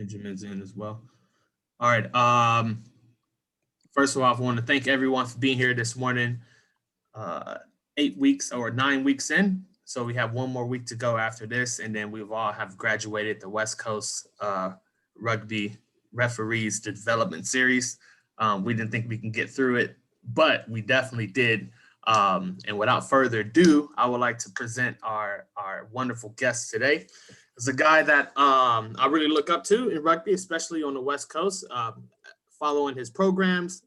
Benjamin's in as well. All right. First of all, I want to thank everyone for being here this morning. 8 weeks or 9 weeks in. So we have one more week to go after this, and then we've all have graduated the West Coast Rugby Referees Development Series. We didn't think we can get through it, but we definitely did. And without further ado, I would like to present our wonderful guest today. It's a guy that I really look up to in rugby, especially on the West Coast. Following his programs,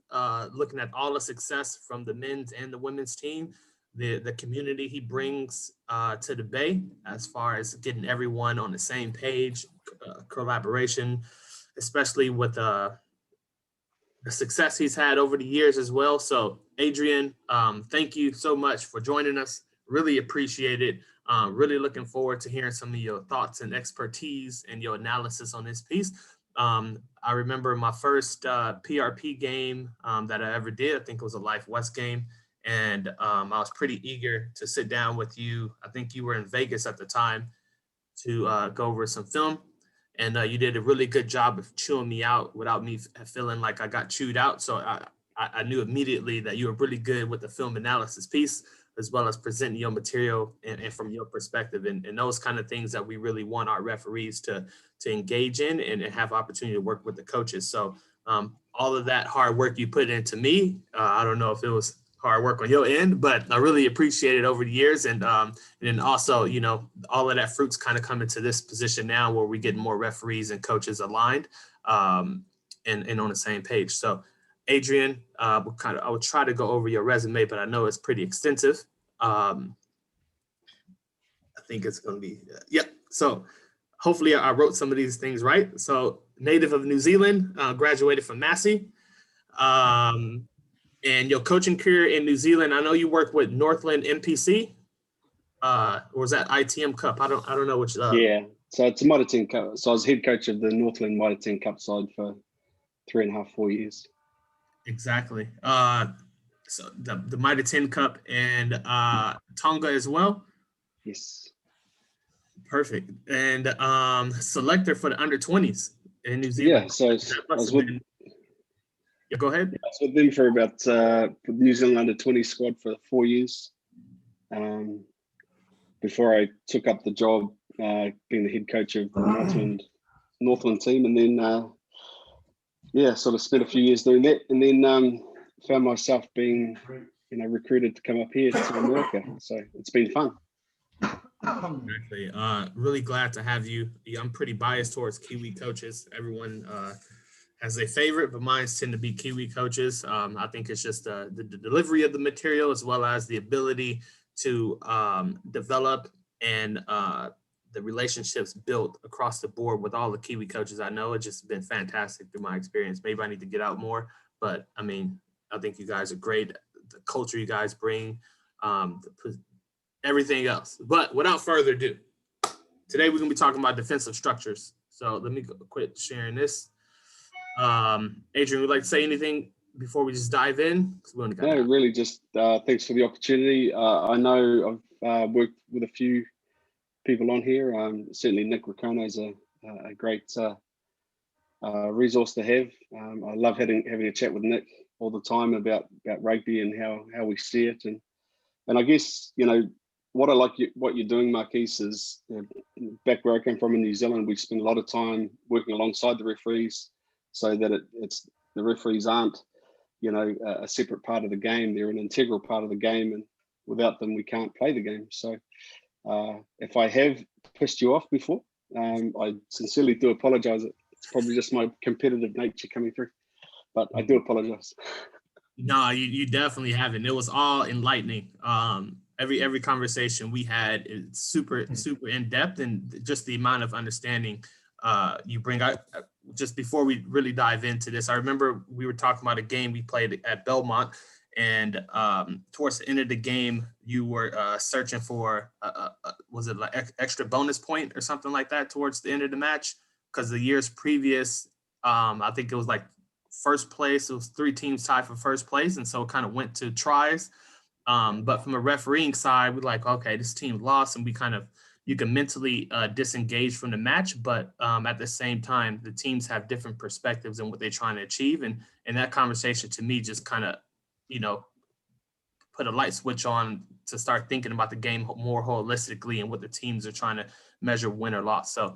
looking at all the success from the men's and the women's team, the community he brings to the Bay as far as getting everyone on the same page, collaboration, especially with the success he's had over the years as well. So Adriaan, thank you so much for joining us. Really appreciate it. Really looking forward to hearing some of your thoughts and expertise and your analysis on this piece. I remember my first PRP game that I ever did. I think it was a Life West game. And I was pretty eager to sit down with you. I think you were in Vegas at the time to go over some film. And you did a really good job of chewing me out without me feeling like I got chewed out. So I knew immediately that you were really good with the film analysis piece, as well as presenting your material and from your perspective. And those kind of things that we really want our referees to engage in and have opportunity to work with the coaches. So all of that hard work you put into me, I don't know if it was hard work on your end, but I really appreciate it over the years. And then also, you know, all of that fruit's kind of coming to this position now where we get more referees and coaches aligned and on the same page. So Adriaan, I will try to go over your resume, but I know it's pretty extensive. I think it's going to be, yep. So hopefully I wrote some of these things right. So native of New Zealand, graduated from Massey. And your coaching career in New Zealand, I know you worked with Northland MPC, or was that ITM Cup? I don't know which. Yeah, so it's a Mitre 10 Cup. So I was head coach of the Northland Mitre 10 Cup side for 3.5, 4 years. Exactly. So the Mitre 10 Cup and Tonga as well. Yes. Perfect. And selector for the under-20s in New Zealand. Yeah, so I was with. Yeah, go ahead. Yeah, I was with them for about the New Zealand under-20 squad for 4 years. Before I took up the job being the head coach of the Northland team, and then sort of spent a few years doing that, and then found myself being recruited to come up here to America. So it's been fun. Exactly. Really glad to have you. I'm pretty biased towards Kiwi coaches. Everyone has a favorite, but mine tend to be Kiwi coaches. I think it's just the delivery of the material as well as the ability to develop and the relationships built across the board with all the Kiwi coaches I know. It's just been fantastic through my experience. Maybe I need to get out more, but I mean, I think you guys are great. The culture you guys bring, everything else. But without further ado, today we're going to be talking about defensive structures. So let me quit sharing this. Adriaan, would like to say anything before we just dive in? No, really just thanks for the opportunity. I know I've worked with a few people on here. Certainly Nick Riccono is a great resource to have. I love having a chat with Nick all the time about rugby and how we see it. And I guess, what I like what you're doing, Marquise, is back where I came from in New Zealand, we spend a lot of time working alongside the referees so that it's the referees aren't, a separate part of the game. They're an integral part of the game, and without them, we can't play the game. So if I have pissed you off before, I sincerely do apologize. It's probably just my competitive nature coming through, but I do apologize. No, you definitely haven't. It was all enlightening. Every conversation we had is super in depth, and just the amount of understanding you bring out. Just before we really dive into this, I remember we were talking about a game we played at Belmont, and towards the end of the game, you were searching for was it like extra bonus point or something like that towards the end of the match, because the years previous, I think it was like first place. It was 3 teams tied for first place, and so it kind of went to tries. But from a refereeing side, we're like, okay, this team lost, and we kind of you can mentally disengage from the match, but at the same time, the teams have different perspectives and what they're trying to achieve. And that conversation to me just kind of, put a light switch on to start thinking about the game more holistically and what the teams are trying to measure win or loss. So,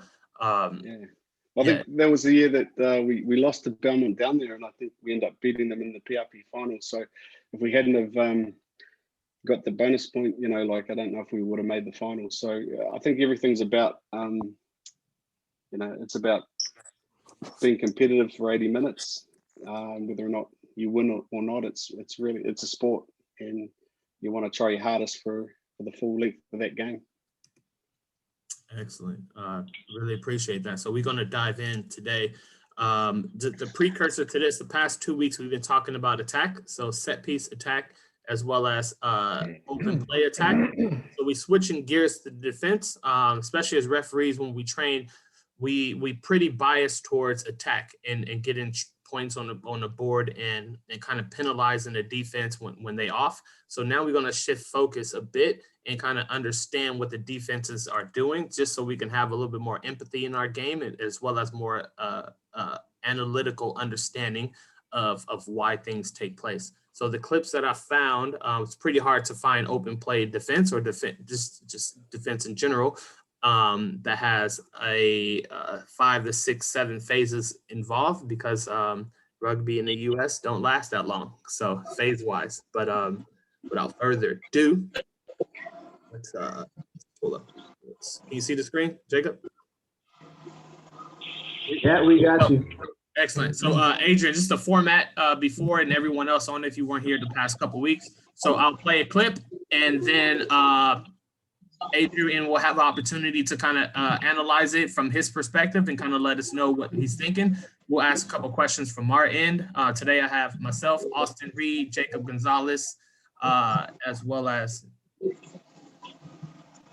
I think that was the year that we lost to Belmont down there, and I think we ended up beating them in the PRP final. So if we hadn't have got the bonus point, I don't know if we would have made the final. So I think everything's about, it's about being competitive for 80 minutes, whether or not you win or not. It's a sport, and you want to try your hardest for the full length of that game. Excellent. Really appreciate that. So we're going to dive in today. The precursor to this, the past 2 weeks, we've been talking about attack. So set piece attack, as well as open play attack. So we switching gears to defense, especially as referees. When we train, we pretty biased towards attack and getting points on the board and kind of penalizing the defense when they off. So now we're going to shift focus a bit and kind of understand what the defenses are doing, just so we can have a little bit more empathy in our game, as well as more analytical understanding of why things take place. So the clips that I found, it's pretty hard to find open play defense or just defense in general that has a 5 to 6, 7 phases involved, because rugby in the US don't last that long. So phase wise, but without further ado, let's pull up. Can you see the screen, Jacob? Yeah, we got you. Excellent. So Adriaan, just the format before, and everyone else on if you weren't here the past couple weeks. So I'll play a clip, and then Adriaan will have the opportunity to kind of analyze it from his perspective and kind of let us know what he's thinking. We'll ask a couple questions from our end. Today I have myself, Austin Reed, Jacob Gonzalez, as well as,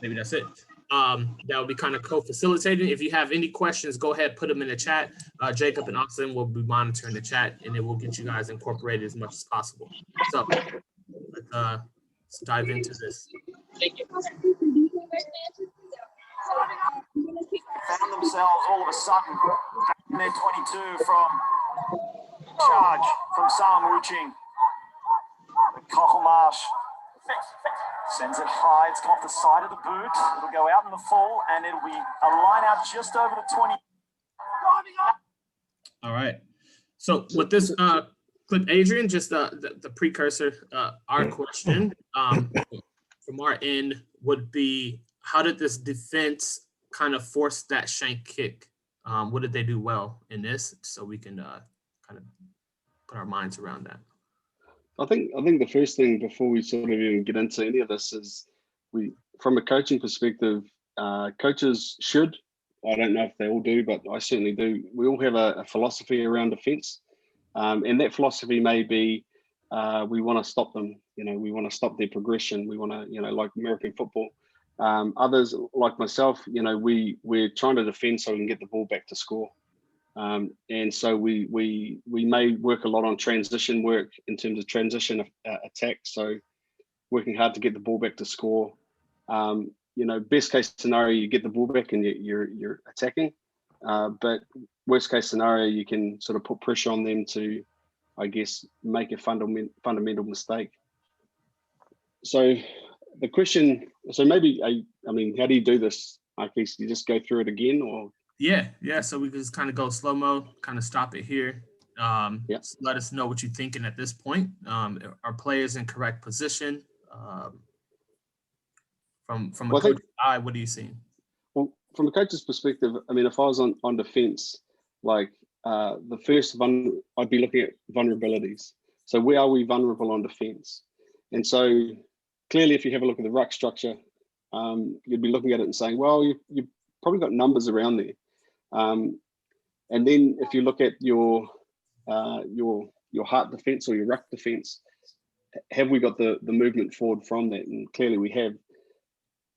maybe that's it. That will be kind of co-facilitating. If you have any questions, go ahead, put them in the chat. Jacob and Austin will be monitoring the chat, and it will get you guys incorporated as much as possible. So let's dive into this. Found themselves all of a sudden in their 22 from charge from Sam Wuching. Kochel-Marsh sends it high. It's come off the side of the boot. It'll go out in the full, and it'll be a line out just over the 20. All right. So with this clip, Adriaan, just the precursor, our question from our end would be, how did this defense kind of force that shank kick? What did they do well in this, so we can kind of put our minds around that? I think the first thing before we sort of even get into any of this is, from a coaching perspective, coaches should, I don't know if they all do, but I certainly do, we all have a philosophy around defense. And that philosophy may be, we want to stop them, we want to stop their progression. We want to, like American football. Others like myself, we're trying to defend so we can get the ball back to score. And so we may work a lot on transition work in terms of transition attack. So working hard to get the ball back to score. Best case scenario, you get the ball back and you're attacking. But worst case scenario, you can sort of put pressure on them to, I guess, make a fundamental mistake. So the question, maybe, I mean, how do you do this? I guess you just go through it again, or? Yeah. So we can just kind of go slow-mo, kind of stop it here. Let us know what you're thinking at this point. Are players in correct position? From a coach's eye, what are you seeing? Well, from a coach's perspective, I mean, if I was on defense, like the first one, I'd be looking at vulnerabilities. So where are we vulnerable on defense? And so clearly, if you have a look at the ruck structure, you'd be looking at it and saying, well, you've probably got numbers around there. And then if you look at your heart defense or your ruck defense, have we got the movement forward from that? And clearly we have.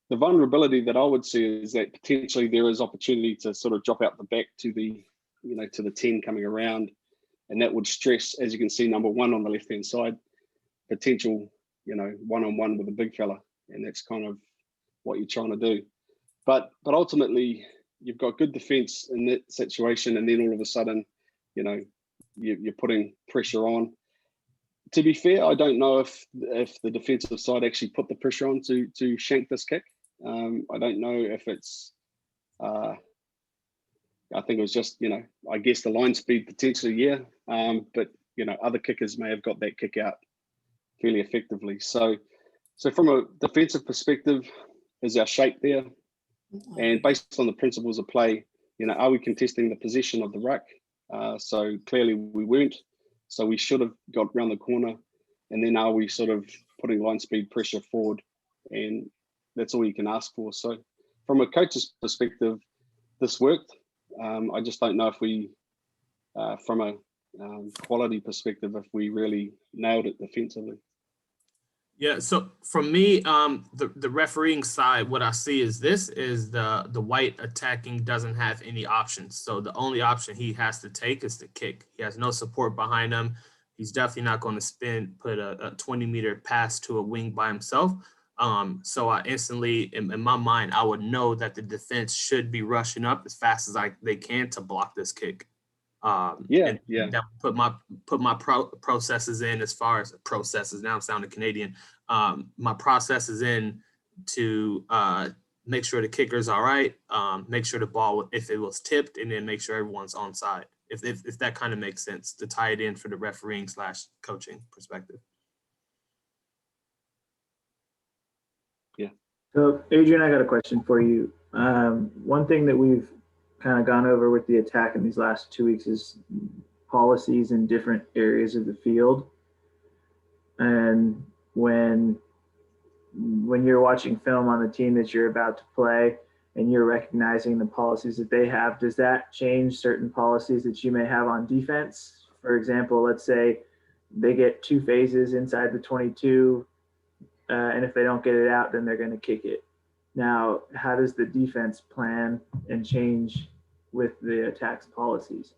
The vulnerability that I would see is that potentially there is opportunity to sort of drop out the back to the, to the 10 coming around, and that would stress, as you can see, number 1 on the left-hand side, potential, one-on-one with a big fella, and that's kind of what you're trying to do. but ultimately, you've got good defense in that situation, and then all of a sudden, you know, you're putting pressure on. To be fair, I don't know if the defensive side actually put the pressure on to shank this kick. I don't know if it's. I think it was just, you know, I guess the line speed potentially, yeah. But you know, other kickers may have got that kick out fairly effectively. So from a defensive perspective, is our shape there? And based on the principles of play, you know, are we contesting the position of the ruck? So clearly we weren't. So we should have got around the corner. And then are we sort of putting line speed pressure forward? And that's all you can ask for. So from a coach's perspective, this worked. I just don't know if we, from a quality perspective, if we really nailed it defensively. Yeah, so for me, the refereeing side, what I see is the white attacking doesn't have any options. So the only option he has to take is the kick. He has no support behind him. He's definitely not going to put a 20-meter pass to a wing by himself. So I instantly, in my mind, I would know that the defense should be rushing up as fast as they can to block this kick. And that put my processes in as far as processes. Now I'm sounding Canadian. My processes in to make sure the kicker's all right, make sure the ball, if it was tipped, and then make sure everyone's onside. If that kind of makes sense to tie it in for the refereeing / coaching perspective. Yeah. So Adriaan, I got a question for you. One thing that we've kind of gone over with the attack in these last 2 weeks is policies in different areas of the field. And when you're watching film on the team that you're about to play and you're recognizing the policies that they have, does that change certain policies that you may have on defense? For example, let's say they get 2 phases inside the 22, and if they don't get it out, then they're going to kick it. Now, how does the defense plan and change with the attack's policies?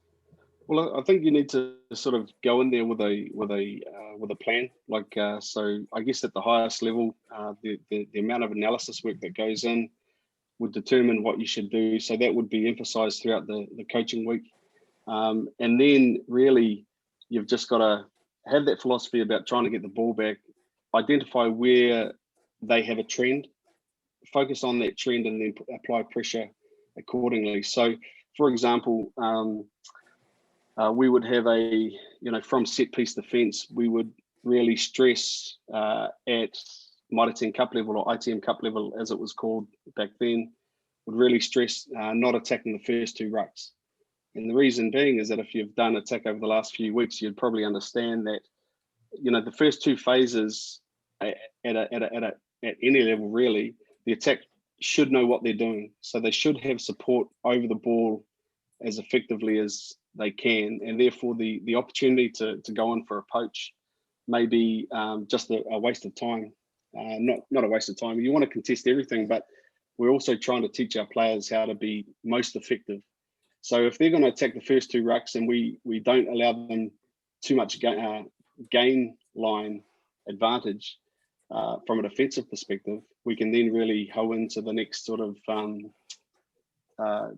Well, I think you need to sort of go in there with a plan. Like, so I guess at the highest level, the amount of analysis work that goes in would determine what you should do. So that would be emphasized throughout the coaching week. And then really, you've just got to have that philosophy about trying to get the ball back, identify where they have a trend, focus on that trend, and then apply pressure accordingly. So, for example, we would have from set piece defense, we would really stress at Mitre 10 Cup level, or ITM Cup level, as it was called back then, would really stress not attacking the first 2 rucks. And the reason being is that if you've done attack over the last few weeks, you'd probably understand that, the first 2 phases at any level, really, the attack should know what they're doing. So they should have support over the ball as effectively as they can, and therefore the opportunity to go on for a poach may be just a waste of time. Not a waste of time. You want to contest everything, but we're also trying to teach our players how to be most effective. So if they're going to attack the first 2 rucks and we don't allow them too much gain line advantage from a defensive perspective, we can then really hoe into the next sort of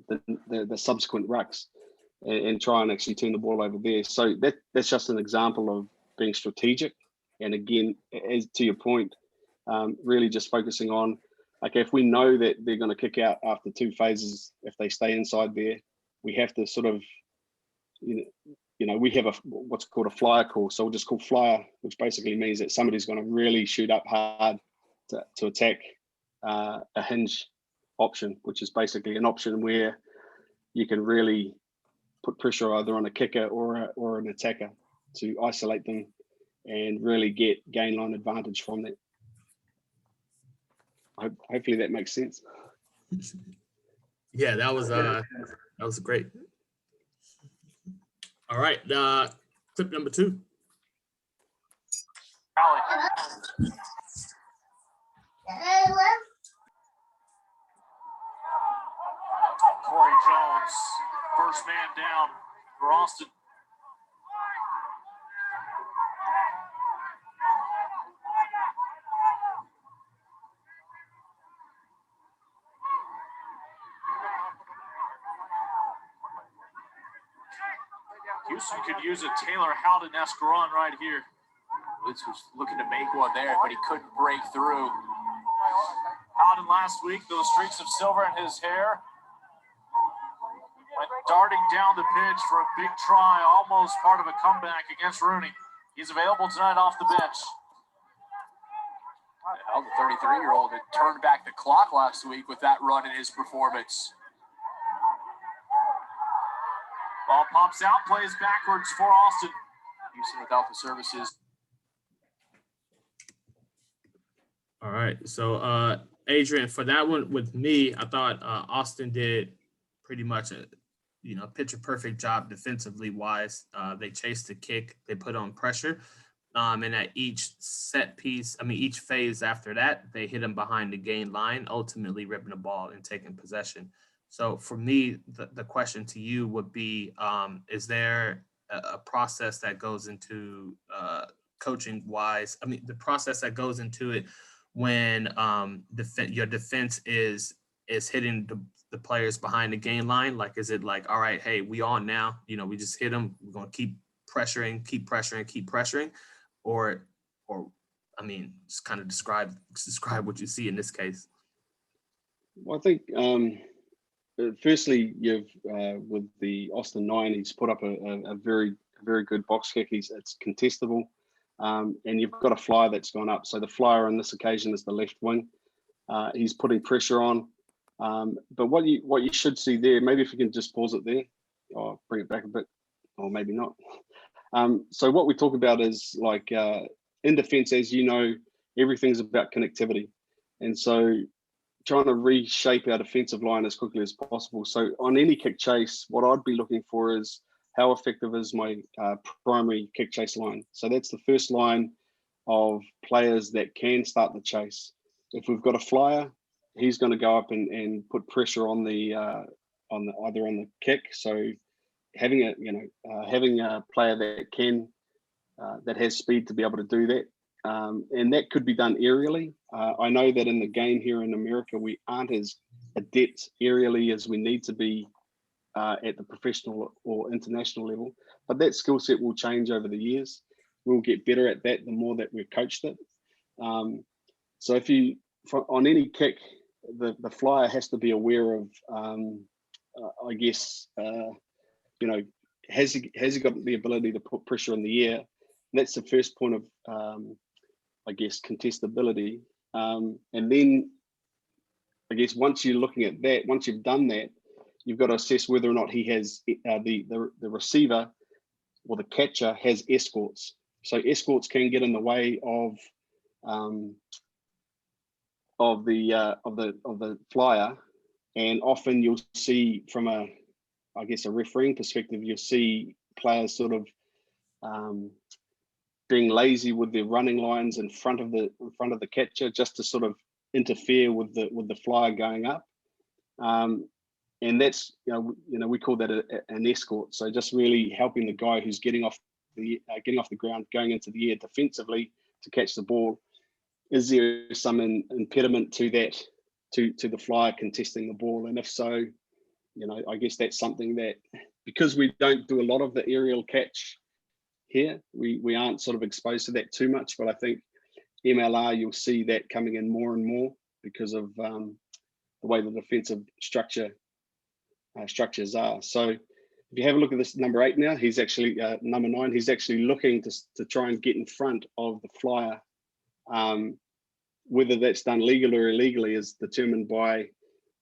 the subsequent rucks and try and actually turn the ball over there. So that's just an example of being strategic. And again, as to your point, really just focusing on, okay, if we know that they're going to kick out after 2 phases, if they stay inside there, we have to sort of, we have what's called a flyer call. So we'll just call flyer, which basically means that somebody's going to really shoot up hard to attack a hinge option, which is basically an option where you can really put pressure either on a kicker or an attacker to isolate them and really get gain line advantage from that. Hopefully that makes sense. Yeah, that was great. All right, clip number 2. Corey Jones, first man down for Austin. Houston could use a Taylor Howden-esque run right here. Woods was looking to make one there, but he couldn't break through. Howden last week, those streaks of silver in his hair. Went darting down the pitch for a big try, almost part of a comeback against Rooney. He's available tonight off the bench. Well, the 33-year-old had turned back the clock last week with that run in his performance. Ball pops out, plays backwards for Austin. Houston without the services. All right. So, Adriaan, for that one with me, I thought Austin did pretty much a picture perfect job defensively wise. They chased the kick, they put on pressure. And at each set piece, each phase after that, they hit him behind the gain line, ultimately ripping the ball and taking possession. So for me, the question to you would be, is there a process that goes into coaching wise? The process that goes into it when your defense is hitting the players behind the gain line? Like, is it like, all right, hey, we on now, we just hit them, we're going to keep pressuring, or just kind of describe what you see in this case. Well, I think firstly, you've with the Austin 9, he's put up a very good box kick. It's contestable, and you've got a flyer that's gone up. So the flyer on this occasion is the left wing. He's putting pressure on. But what you should see there, maybe if you can just pause it there, or bring it back a bit, or maybe not. So what we talk about is like in defense, as you know, everything's about connectivity, and so trying to reshape our defensive line as quickly as possible. So on any kick chase, what I'd be looking for is how effective is my primary kick chase line. So that's the first line of players that can start the chase. If we've got a flyer, he's going to go up and put pressure on the either on the kick. So having a player that can that has speed to be able to do that, and that could be done aerially. I know that in the game here in America, we aren't as adept aerially as we need to be at the professional or international level, but that skill set will change over the years. We'll get better at that the more that we've coached it. So if you on any kick, the flyer has to be aware of, has he got the ability to put pressure in the air? And that's the first point of, contestability. And then, I guess once you're looking at that, once you've done that, you've got to assess whether or not he has the receiver or the catcher has escorts. So escorts can get in the way of the flyer, and often you'll see from a refereeing perspective, you'll see players sort of being lazy with their running lines in front of the catcher, just to sort of interfere with the flyer going up, and that's we call that an escort. So just really helping the guy who's getting off the ground, going into the air defensively to catch the ball. Is there some impediment to that, to the flyer contesting the ball? And if so, I guess that's something that, because we don't do a lot of the aerial catch here, we aren't sort of exposed to that too much. But I think MLR, you'll see that coming in more and more because of the way the defensive structures are. So if you have a look at this number 8 now, he's actually number 9. He's actually looking to try and get in front of the flyer. Whether that's done legally or illegally is determined by,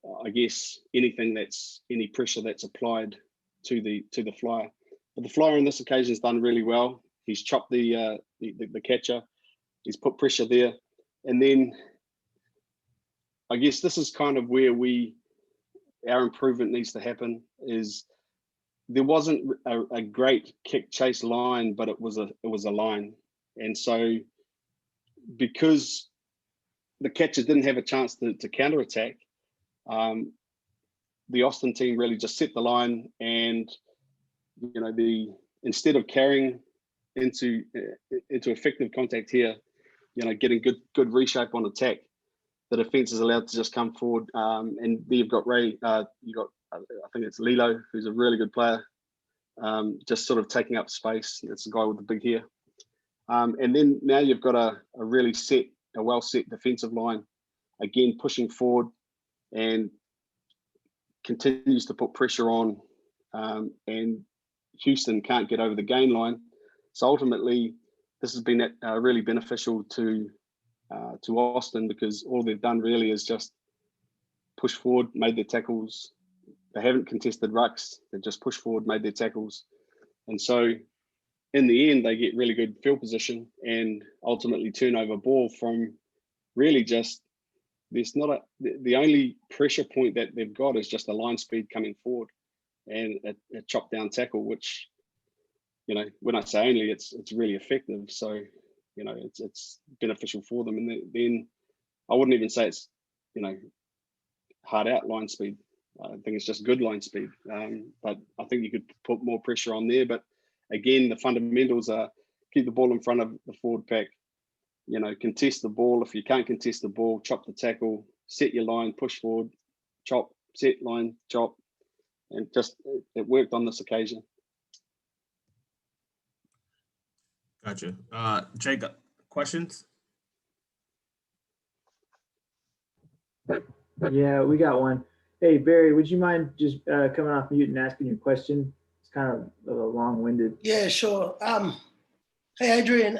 any pressure that's applied to the flyer. But the flyer on this occasion has done really well. He's chopped the catcher. He's put pressure there, and then I guess this is kind of where our improvement needs to happen. Is there wasn't a great kick chase line, but it was a line, and so because the catcher didn't have a chance to counterattack, the Austin team really just set the line, and instead of carrying into effective contact here, getting good reshape on attack, the defense is allowed to just come forward, and you've got Ray. I think it's Lilo, who's a really good player, just sort of taking up space. That's the guy with the big hair. And then now you've got a well set defensive line, again pushing forward and continues to put pressure on, and Houston can't get over the gain line. So ultimately, this has been really beneficial to Austin, because all they've done really is just push forward, made their tackles. They haven't contested rucks. They've just pushed forward, made their tackles. And so in the end, they get really good field position and ultimately turn over ball from really just, there's not the only pressure point that they've got is just a line speed coming forward and a chop down tackle, which, you know, when I say only, it's really effective. So, you know, it's beneficial for them. And then I wouldn't even say it's, you know, hard out line speed. I think it's just good line speed. But I think you could put more pressure on there. But again, the fundamentals are keep the ball in front of the forward pack, you know, contest the ball. If you can't contest the ball, chop the tackle, set your line, push forward, chop, set line, chop. And just, it worked on this occasion. Gotcha. Jake, questions? Yeah, we got one. Hey, Barry, would you mind just coming off mute and asking your question? It's kind of a long-winded. Yeah, sure. Hey, Adrian.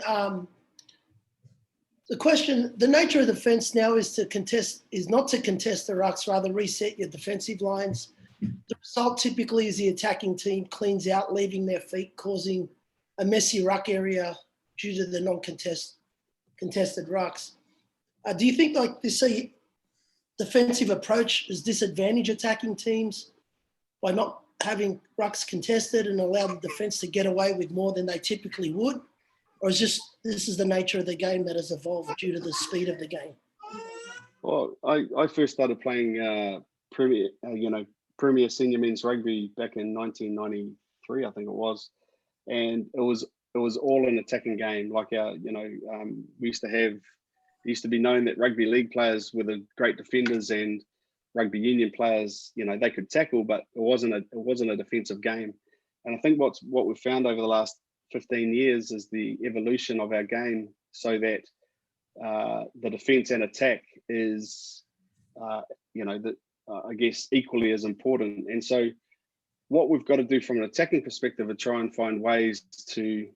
The question, the nature of the fence now is not to contest the rucks, rather reset your defensive lines. The result typically is the attacking team cleans out, leaving their feet, causing a messy ruck area due to the contested rucks. Do you think like this defensive approach is disadvantage attacking teams by not having rucks contested and allow the defense to get away with more than they typically would? Or is this is the nature of the game that has evolved due to the speed of the game? Well, I first started playing Premier Senior Men's Rugby back in 1993, I think it was, and it was all an attacking game. Like we used to be known that rugby league players were the great defenders, and rugby union players, you know, they could tackle, but it wasn't a defensive game. And I think what we've found over the last 15 years is the evolution of our game, so that the defense and attack is, I guess, equally as important. And so what we've got to do from an attacking perspective is try and find ways to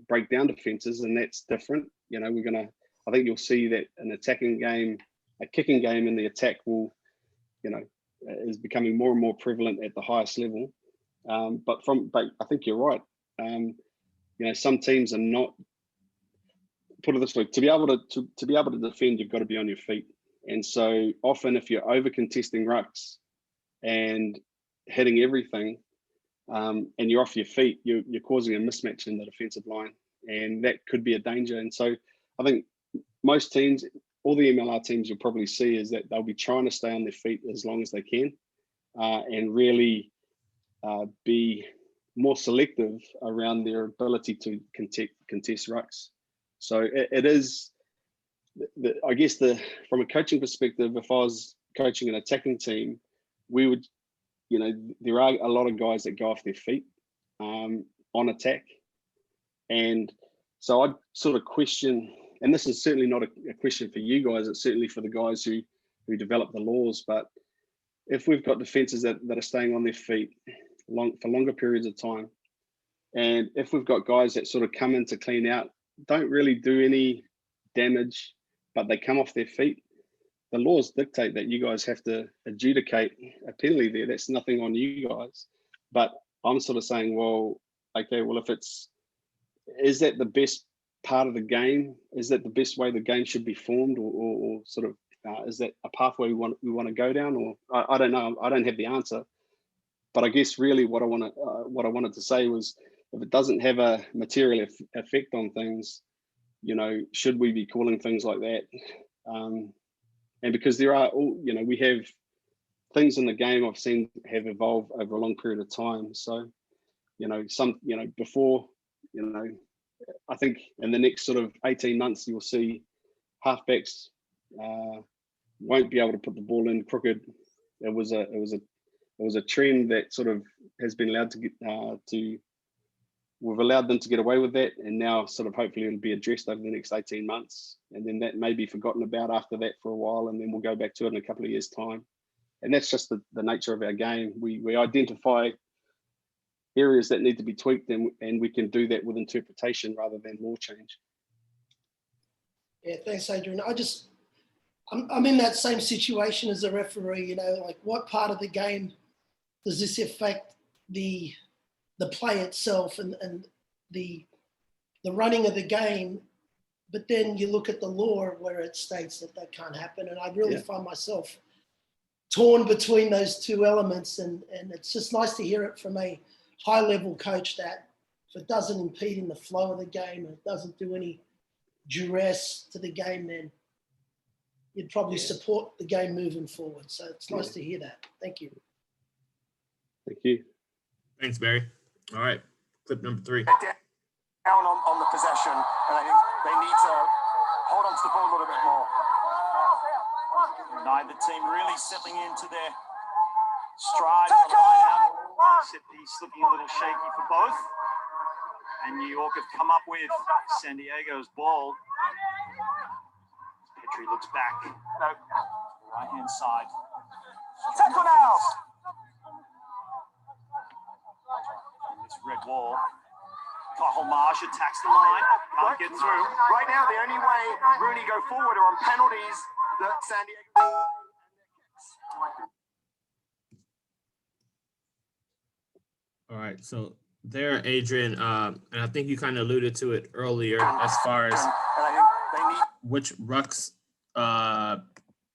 break down defenses, and that's different. You know, I think you'll see that an attacking game, a kicking game in the attack will, you know, is becoming more and more prevalent at the highest level. But I think you're right. You know, some teams are not, put it this way, to be able to defend, you've got to be on your feet. And so often if you're over contesting rucks and hitting everything, and you're off your feet, you're causing a mismatch in the defensive line, and that could be a danger. And so I think most teams, all the MLR teams you'll probably see, is that they'll be trying to stay on their feet as long as they can, and really be more selective around their ability to contest rucks. So it is, I guess, from a coaching perspective, if I was coaching an attacking team, we would, you know, there are a lot of guys that go off their feet on attack. And so I'd sort of question, and this is certainly not a question for you guys, it's certainly for the guys who develop the laws, but if we've got defenses that are staying on their feet for longer periods of time, and if we've got guys that sort of come in to clean out, don't really do any damage, but they come off their feet, the laws dictate that you guys have to adjudicate a penalty there. That's nothing on you guys. But I'm sort of saying, well, okay, well, is that the best part of the game? Is that the best way the game should be formed, or sort of is that a pathway we want to go down? Or I don't know. I don't have the answer. But I guess really what I wanted to say was, if it doesn't have a material effect on things, you know, should we be calling things like that? And because there are we have things in the game I've seen have evolved over a long period of time. So, you know, before, you know, I think in the next sort of 18 months, you'll see halfbacks won't be able to put the ball in crooked. It was a was a trend that sort of has been allowed to get we've allowed them to get away with that, and now sort of hopefully it'll be addressed over the next 18 months, and then that may be forgotten about after that for a while, and then we'll go back to it in a couple of years' time. And that's just the nature of our game. We identify areas that need to be tweaked, and we can do that with interpretation rather than law change. Yeah, thanks, Adriaan. I'm in that same situation as a referee, like what part of the game does this affect the play itself and the running of the game? But then you look at the law where it states that can't happen. And I really find myself torn between those two elements. And it's just nice to hear it from a high level coach that if it doesn't impede in the flow of the game and it doesn't do any duress to the game, then you'd probably support the game moving forward. So it's nice to hear that. Thank you. Thank you. Thanks, Barry. All right, clip number 3. Down on the possession, and I think they need to hold on to the ball a little bit more. Neither team really settling into their stride. The line out. He's looking a little shaky for both. And New York have come up with San Diego's ball. Petrie looks back. No. Right-hand side. Tackle now! This red wall. Cathal Marsh attacks the line. Can't get through. Right now, the only way Rooney go forward are on penalties that San Diego. All right, so there, Adriaan, and I think you kind of alluded to it earlier as far as which rucks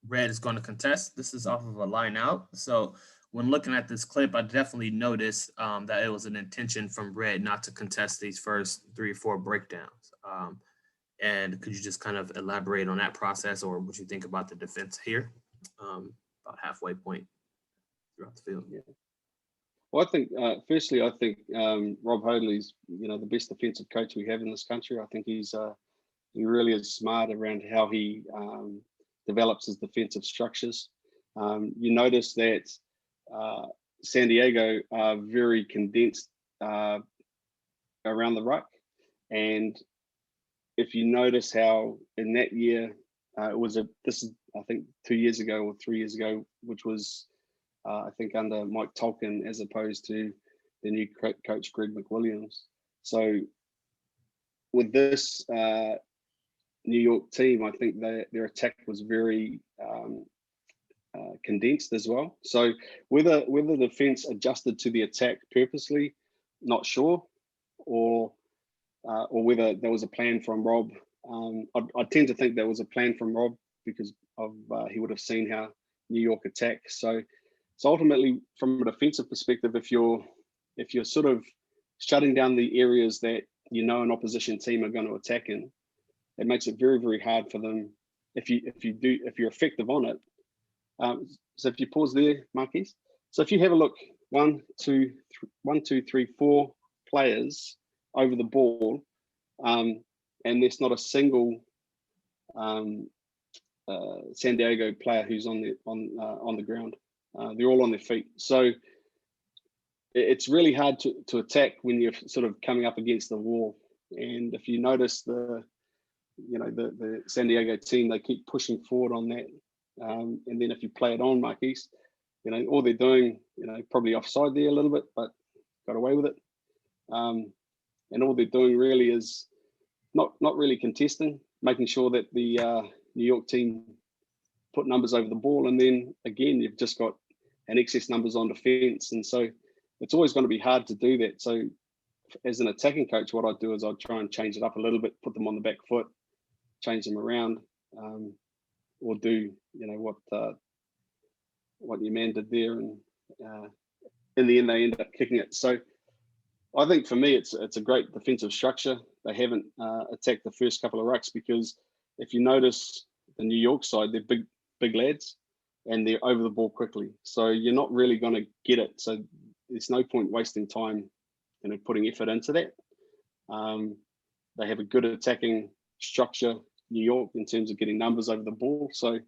Red is going to contest. This is off of a line out. So when looking at this clip, I definitely noticed that it was an intention from Red not to contest these first 3 or 4 breakdowns. And could you just kind of elaborate on that process, or what you think about the defense here, about halfway point throughout the field? Yeah. Well, I think, firstly, I think Rob Hoadley's, the best defensive coach we have in this country. I think he really is smart around how he develops his defensive structures. You notice that San Diego are very condensed around the ruck, and if you notice how in that year this is I think 2 years ago or 3 years ago, which was I think under Mike Tolkien as opposed to the new coach Greg McWilliams. So with this New York team, I think their attack was very condensed as well. So whether the defense adjusted to the attack purposely, not sure, or whether there was a plan from Rob. I tend to think there was a plan from Rob because of he would have seen how New York attack. So ultimately, from a defensive perspective, if you're sort of shutting down the areas that an opposition team are going to attack in, it makes it very, very hard for them. If you're effective on it. So if you pause there, Marquise. So if you have a look, 1, 2, 3, 4 players over the ball, and there's not a single San Diego player who's on the ground. They're all on their feet. So it's really hard to attack when you're sort of coming up against the wall. And if you notice the San Diego team, they keep pushing forward on that. And then if you play it on, Marquise, all they're doing, probably offside there a little bit, but got away with it. And all they're doing really is not really contesting, making sure that the New York team put numbers over the ball. And then again, you've just got an excess numbers on defense. And so it's always going to be hard to do that. So as an attacking coach, what I do is I try and change it up a little bit, put them on the back foot, change them around, or do what your man did there, and in the end they end up kicking it. So I think for me it's a great defensive structure. They haven't attacked the first couple of rucks because if you notice the New York side, they're big lads and they're over the ball quickly. So you're not really going to get it. So there's no point wasting time, putting effort into that. They have a good attacking structure, New York, in terms of getting numbers over the ball. So,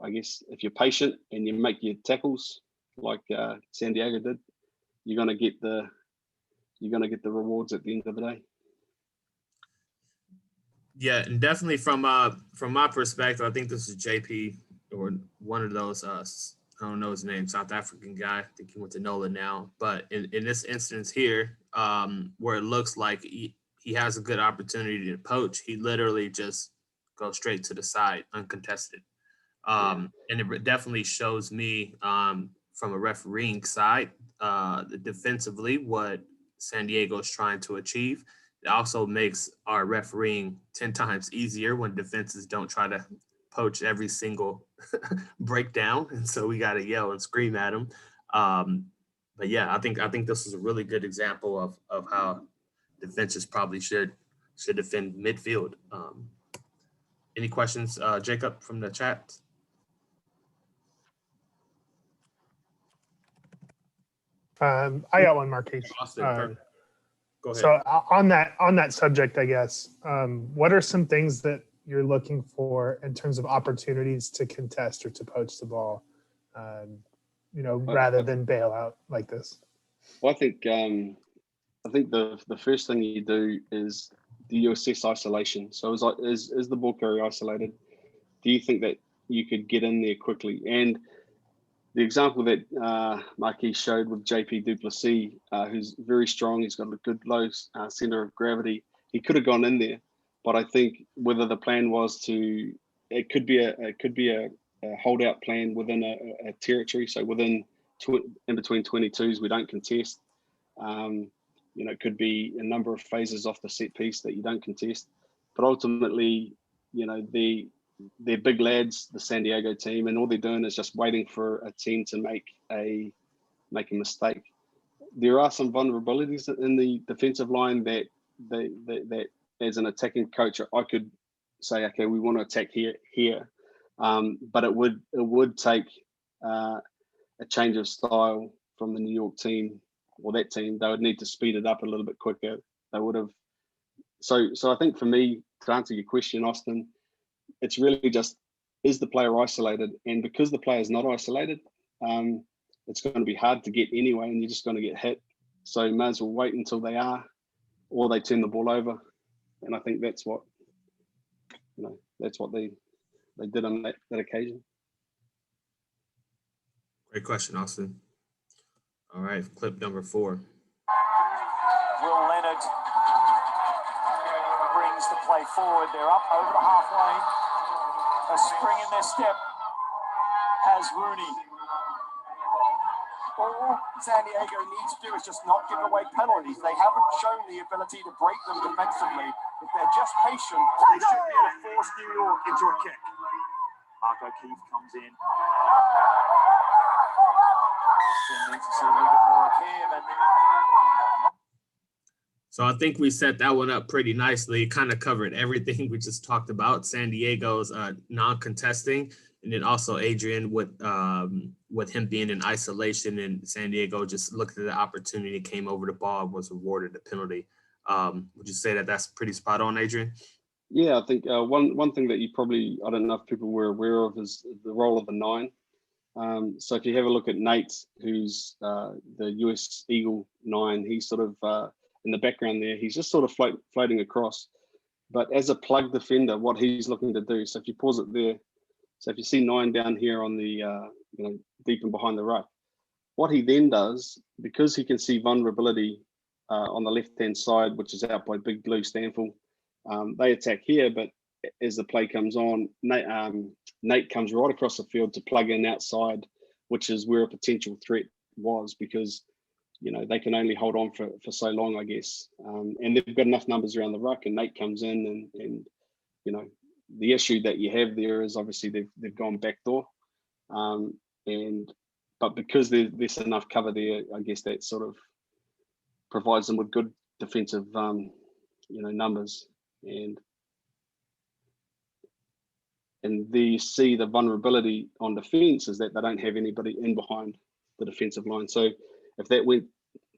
I guess if you're patient and you make your tackles, like San Diego did, you're gonna get the rewards at the end of the day. Yeah, and definitely from my perspective, I think this is JP or one of those I don't know his name, South African guy. I think he went to NOLA now. But in this instance here, where it looks like he has a good opportunity to poach, he literally just goes straight to the side, uncontested. And it definitely shows me from a refereeing side, defensively, what San Diego is trying to achieve. It also makes our refereeing 10 times easier when defenses don't try to poach every single breakdown, and so we got to yell and scream at them. But yeah, I think this is a really good example of how defenses probably should defend midfield. Any questions, Jacob, from the chat? I got one, Marquise. Austin, go ahead. So on that subject, I guess, what are some things that you're looking for in terms of opportunities to contest or to poach the ball, rather than bail out like this? Well, I think the first thing you do is, do you assess isolation? So is the ball carrier isolated? Do you think that you could get in there quickly? And the example that Marquis showed with JP Duplessis, who's very strong, he's got a good low center of gravity. He could have gone in there, but I think whether the plan was it could be a holdout plan within a territory. So in between 22s, we don't contest. It could be a number of phases off the set piece that you don't contest, but ultimately, they're big lads, the San Diego team, and all they're doing is just waiting for a team to make a mistake. There are some vulnerabilities in the defensive line that as an attacking coach, I could say, okay, we want to attack here, but it would take a change of style from the New York team or that team. They would need to speed it up a little bit quicker. They would have. So I think for me, to answer your question, Austin, it's really just, is the player isolated? And because the player is not isolated, it's going to be hard to get anyway, and you're just going to get hit. So you may as well wait until they are, or they turn the ball over. And I think that's what they did on that occasion. Great question, Austin. All right, clip number 4. Will Leonard brings the play forward. They're up over the halfway. A spring in their step has Rooney. All San Diego needs to do is just not give away penalties. They haven't shown the ability to break them defensively. If they're just patient, they should be able to force New York into a kick. Mark O'Keefe comes in. Needs to see a little bit more of him. So I think we set that one up pretty nicely. It kind of covered everything we just talked about. San Diego's non-contesting, and then also Adriaan with him being in isolation, and San Diego just looked at the opportunity, came over the ball, was awarded a penalty. Would you say that that's pretty spot on, Adriaan? Yeah, I think one thing that you probably, I don't know if people were aware of, is the role of the 9. So if you have a look at Nate, who's the US Eagle 9, he's sort of in the background there, he's just sort of floating across. But as a plug defender, what he's looking to do, so if you pause it there, so if you see 9 down here on the, deep and behind the ruck, what he then does, because he can see vulnerability on the left-hand side, which is out by Big Blue Stanfield, they attack here, but as the play comes on, Nate comes right across the field to plug in outside, which is where a potential threat was, because they can only hold on for so long, I guess. And they've got enough numbers around the ruck, and Nate comes in, and the issue that you have there is obviously they've gone backdoor, but because there's enough cover there, I guess that sort of provides them with good defensive numbers, and there you see the vulnerability on defense is that they don't have anybody in behind the defensive line. So if that went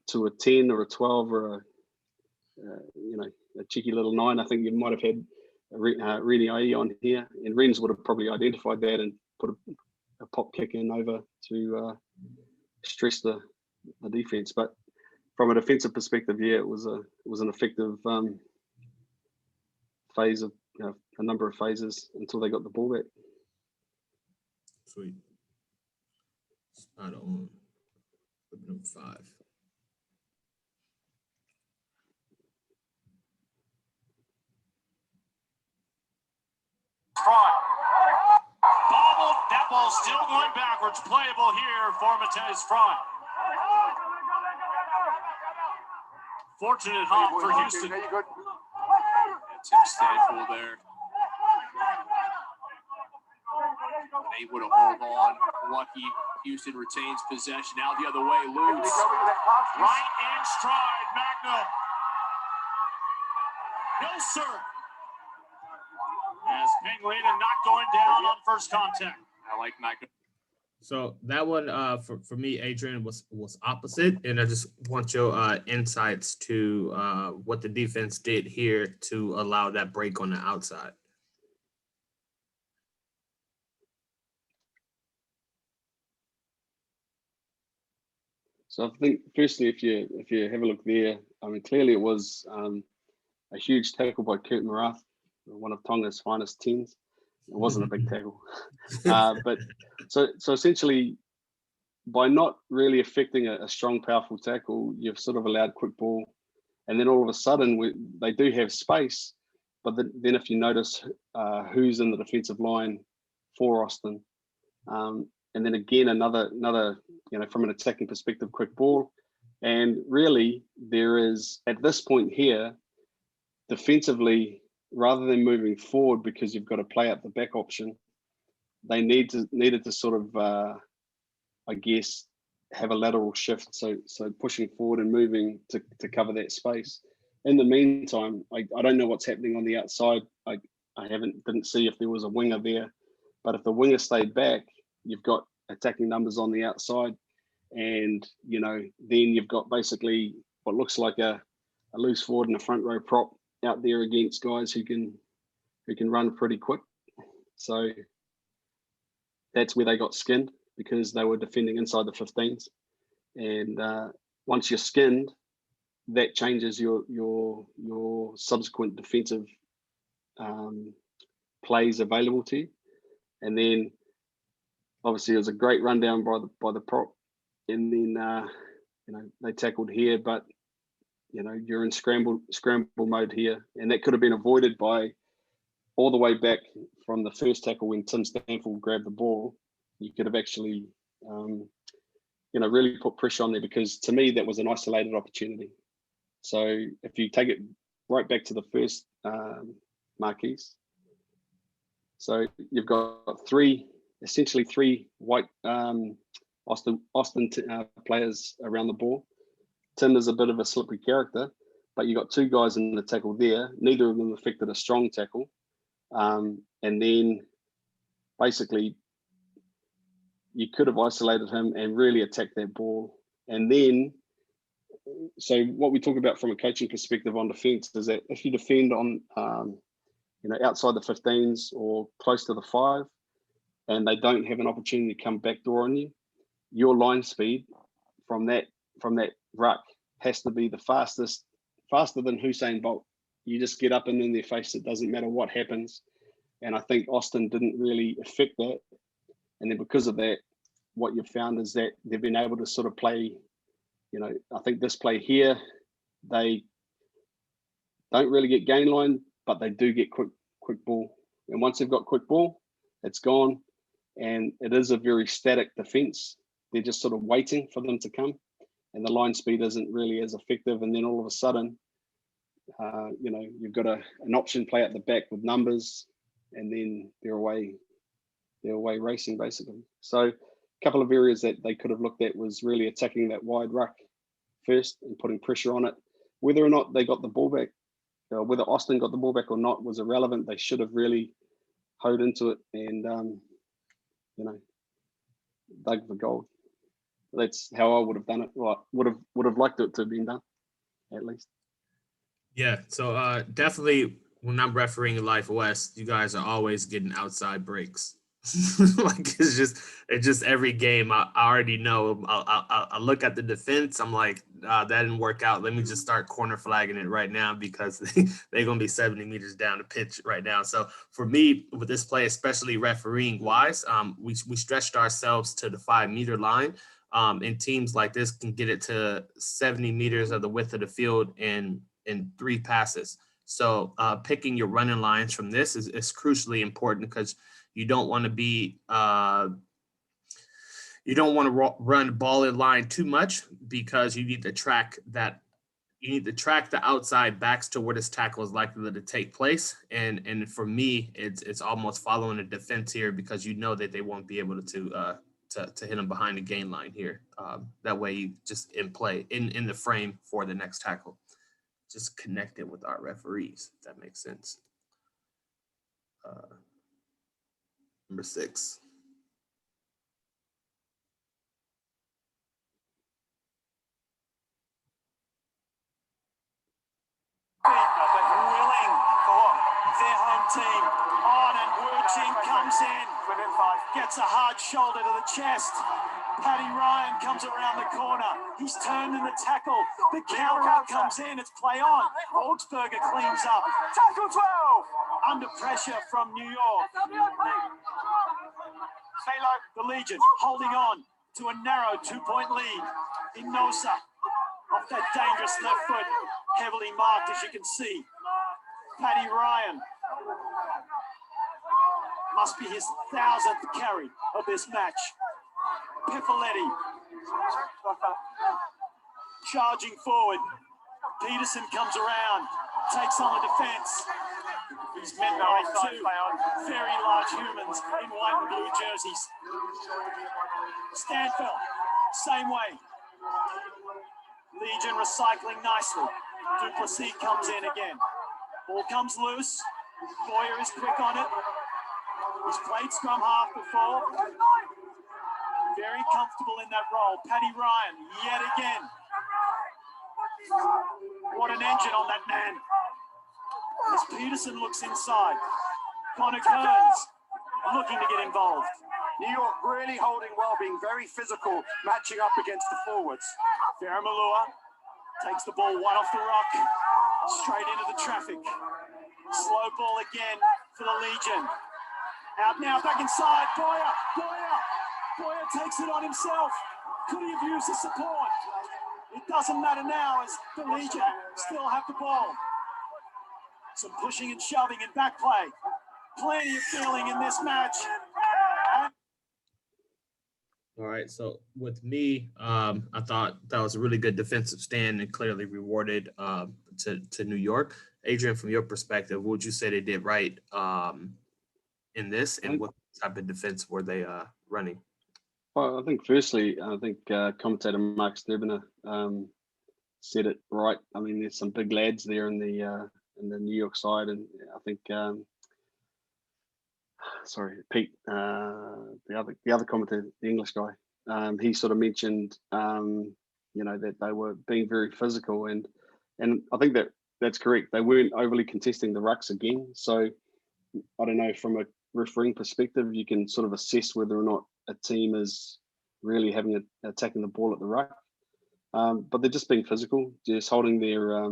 to a 10 or a 12 or a cheeky little 9, I think you might have had Rennie A'i on here, and Rennes would have probably identified that and put a pop kick in over to stress the defense. But from a defensive perspective, yeah, it was an effective phase of a number of phases until they got the ball back. Sweet. Spot on. Number 5. Bobbled. That ball's still going backwards. Playable here for Matez Front. Fortunate hop for Houston. Tim Stanfield there. Able to hold on. Lucky. Houston retains possession. Now the other way. Loose. Right in stride. Magno. No, sir. As Pinglina not going down on first contact. I like Magno. So that one for me, Adriaan, was opposite, and I just want your insights to what the defense did here to allow that break on the outside. So I think firstly, if you have a look there, I mean, clearly it was a huge tackle by Kurt Marath, one of Tonga's finest 10s. It wasn't a big tackle, but so essentially, by not really affecting a strong, powerful tackle, you've sort of allowed quick ball, and then all of a sudden they do have space, but then if you notice who's in the defensive line for Austin, and then again another from an attacking perspective, quick ball, and really there is at this point here defensively, rather than moving forward because you've got to play out the back option, they needed to sort of I guess have a lateral shift, so pushing forward and moving to cover that space. In the meantime, I don't know what's happening on the outside. I didn't see if there was a winger there, but if the winger stayed back, you've got attacking numbers on the outside, and then you've got basically what looks like a loose forward and a front row prop out there against guys who can run pretty quick. So that's where they got skinned, because they were defending inside the 15s, and once you're skinned, that changes your subsequent defensive plays available to you. And then obviously it was a great rundown by the prop, and then they tackled here, but you're in scramble mode here, and that could have been avoided by all the way back from the first tackle when Tim Stanfield grabbed the ball. You could have actually really put pressure on there, because to me that was an isolated opportunity. So if you take it right back to the first marquees, so you've got essentially three white Austin players around the ball. Tim is a bit of a slippery character, but you got two guys in the tackle there. Neither of them affected a strong tackle, and then basically you could have isolated him and really attacked that ball. And then, so what we talk about from a coaching perspective on defense is that if you defend on, outside the 15s or close to the 5, and they don't have an opportunity to come backdoor on you, your line speed from that ruck has to be the faster than Usain Bolt. You just get up and in their face. It doesn't matter what happens. And I think Austin didn't really affect that. And then because of that, what you've found is that they've been able to sort of play, I think this play here, they don't really get gain line, but they do get quick ball. And once they've got quick ball, it's gone. And it is a very static defense. They're just sort of waiting for them to come. And the line speed isn't really as effective. And then all of a sudden, you've got an option play at the back with numbers, and then they're away racing basically. So a couple of areas that they could have looked at was really attacking that wide ruck first and putting pressure on it. Whether or not they got the ball back, whether Austin got the ball back or not was irrelevant. They should have really hoed into it and dug for gold. That's how I would have done it. Well, would have liked it to have been done, at least. Yeah, so definitely when I'm refereeing Life West, you guys are always getting outside breaks. Like it's just every game. I already know. I look at the defense. I'm like, that didn't work out. Let me just start corner flagging it right now because they're gonna be 70 meters down the pitch right now. So for me, with this play, especially refereeing wise, we stretched ourselves to the 5-meter line. And teams like this can get it to 70 meters of the width of the field in 3 passes. So picking your running lines from this is crucially important because you don't want to be you don't want to run ball in line too much because you need to track that. You need to track the outside backs to where this tackle is likely to take place. And for me, it's almost following a defense here because you know that they won't be able to hit them behind the gain line here. That way you just in play in the frame for the next tackle. Just connect it with our referees, if that makes sense. Number 6. Willing for their home team. On and Wurching comes in. Gets a hard shoulder to the chest. Paddy Ryan comes around the corner. He's turned in the tackle. The counter out comes in. It's play on. Augsburger cleans up. Tackle 12. Under pressure from New York. The Legion holding on to a narrow 2-point lead. Inosa off that dangerous left foot. Heavily marked, as you can see. Paddy Ryan. Must be his 1000th carry of this match. Pifoletti charging forward. Peterson comes around, takes on the defense. He's met by 2 very large humans in white and blue jerseys. Stanfield, same way. Legion recycling nicely. Duplessis comes in again. Ball comes loose. Boyer is quick on it. He's played scrum half before. Very comfortable in that role. Paddy Ryan, yet again. What an engine on that man. As Peterson looks inside. Connor Kearns looking to get involved. New York really holding well, being very physical, matching up against the forwards. Faramalua takes the ball one off the rock, straight into the traffic. Slow ball again for the Legion. Out now, back inside. Boyer takes it on himself. Could he have used the support? It doesn't matter now as the Legion still have the ball. Some pushing and shoving and back play. Plenty of feeling in this match. All right, so with me, I thought that was a really good defensive stand and clearly rewarded to New York. Adriaan, from your perspective, what would you say they did right in this, and what type of defense were they running? Well, I think firstly, commentator Mark Sterbner said it right. I mean, there's some big lads there in the New York side, and I think Pete, the other commentator, the English guy, he sort of mentioned that they were being very physical, and I think that's correct. They weren't overly contesting the rucks again. So I don't know, from a refereeing perspective, you can sort of assess whether or not a team is really attacking the ball at the ruck. But they're just being physical, just holding their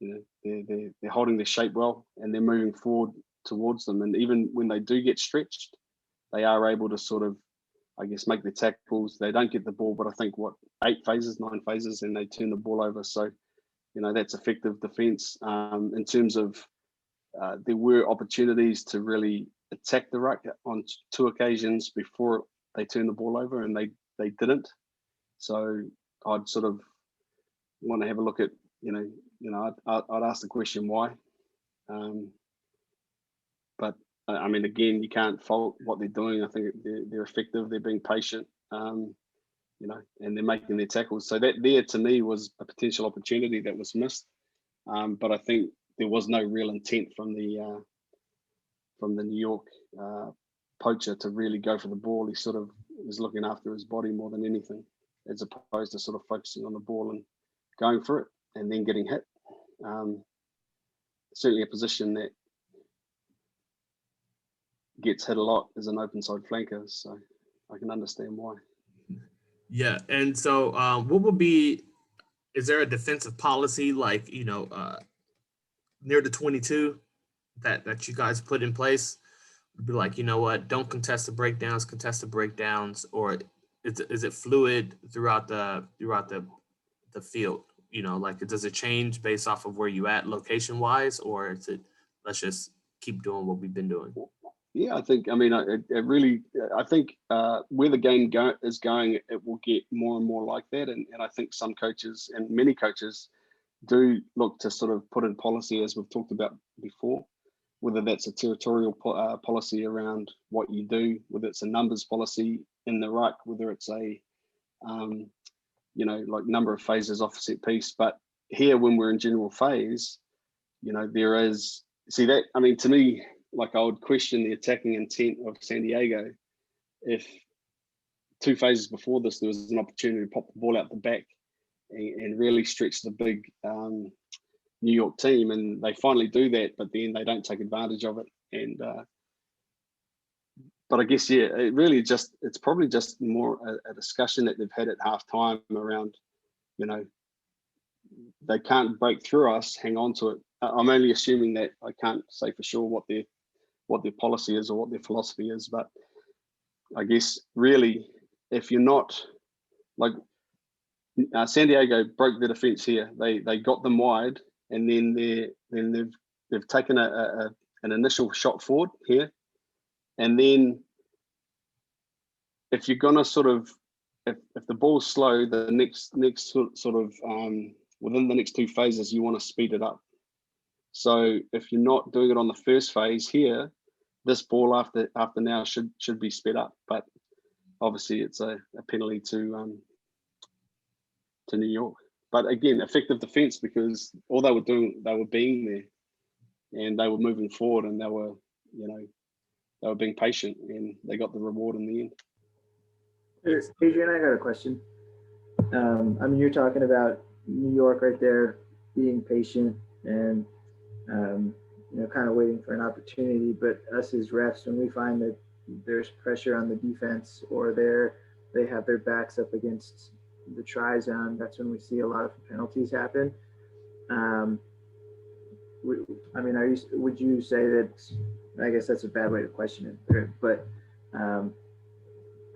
they're holding their shape well, and they're moving forward towards them. And even when they do get stretched, they are able to sort of, I guess, make the tackles. They don't get the ball, but I think 9 phases, and they turn the ball over. So, that's effective defense. In terms of, there were opportunities to really attack the ruck on 2 occasions before they turned the ball over, and they didn't. So I'd sort of want to have a look at, I'd ask the question why. But I mean, again, you can't fault what they're doing. I think they're effective. They're being patient, and they're making their tackles. So that there, to me, was a potential opportunity that was missed. But I think there was no real intent from the New York poacher to really go for the ball. He sort of was looking after his body more than anything, as opposed to sort of focusing on the ball and going for it and then getting hit. Certainly a position that gets hit a lot as an open side flanker, so I can understand why. Yeah, and so what would be? Is there a defensive policy like near the 22 that you guys put in place? Be like, you know what? Don't contest the breakdowns. Contest the breakdowns, or is it fluid throughout the field? You know, like does it change based off of where you at location wise, or is it let's just keep doing what we've been doing? Yeah, I think, I mean, it really, I think where the game is going, it will get more and more like that. And I think some coaches and many coaches do look to sort of put in policy, as we've talked about before, whether that's a territorial policy around what you do, whether it's a numbers policy in the ruck, whether it's a, like number of phases off a set piece. But here, when we're in general phase, there is, see that, I mean, to me, like I would question the attacking intent of San Diego if 2 phases before this, there was an opportunity to pop the ball out the back and really stretch the big New York team. And they finally do that, but then they don't take advantage of it. And but I guess, yeah, it's probably just more a discussion that they've had at halftime around, they can't break through us, hang on to it. I'm only assuming that. I can't say for sure what their policy is or what their philosophy is, but I guess really, if you're not like San Diego broke the defense here, they got them wide, and then they've taken an initial shot forward here, and then if you're gonna sort of if the ball's slow, the next sort of within the next 2 phases, you want to speed it up. So if you're not doing it on the first phase here, this ball after now should be sped up. But obviously it's a penalty to New York. But again, effective defense, because all they were doing, they were being there and they were moving forward, and they were being patient, and they got the reward in the end. Adriaan, I got a question. I mean, you're talking about New York right there being patient and kind of waiting for an opportunity. But us as refs, when we find that there's pressure on the defense or they have their backs up against the try zone, that's when we see a lot of penalties happen. Would you say that? I guess that's a bad way to question it, but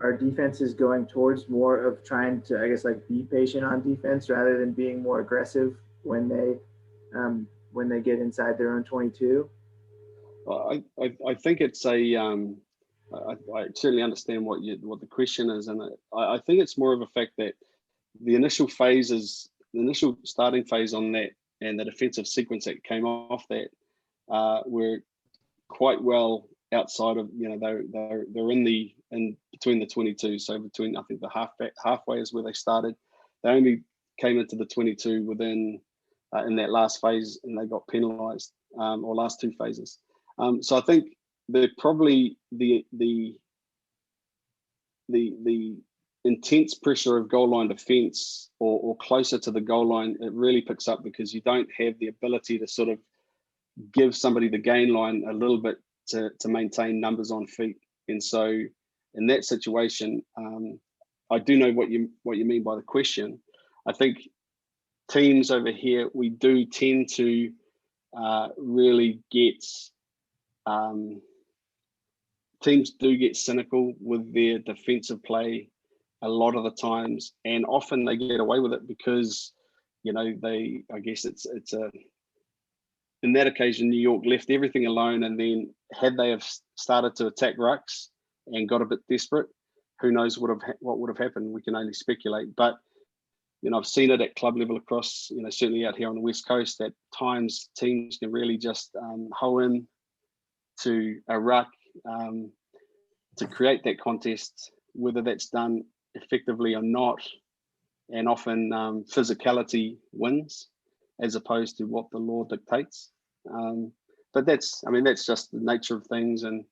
our defense is going towards more of trying to, I guess, like be patient on defense rather than being more aggressive when they get inside their own 22? Well, I think it's a I certainly understand what the question is, and I think it's more of a fact that the initial starting phase on that and the defensive sequence that came off that were quite well outside of, they're in between the 22, so between, I think, the halfway is where they started. They only came into the 22 within in that last phase, and they got penalized, or last 2 phases. So I think they're probably the intense pressure of goal line defense or closer to the goal line, it really picks up because you don't have the ability to sort of give somebody the gain line a little bit to maintain numbers on feet. And so in that situation, I do know what you mean by the question. I think teams over here, we do tend to really get teams do get cynical with their defensive play a lot of the times, and often they get away with it because I guess it's in that occasion New York left everything alone, and then had they have started to attack rucks and got a bit desperate, who knows what would have happened. We can only speculate. But I've seen it at club level across, certainly out here on the West Coast, that times teams can really just hoe in to a ruck to create that contest, whether that's done effectively or not. And often physicality wins as opposed to what the law dictates. But that's just the nature of things. And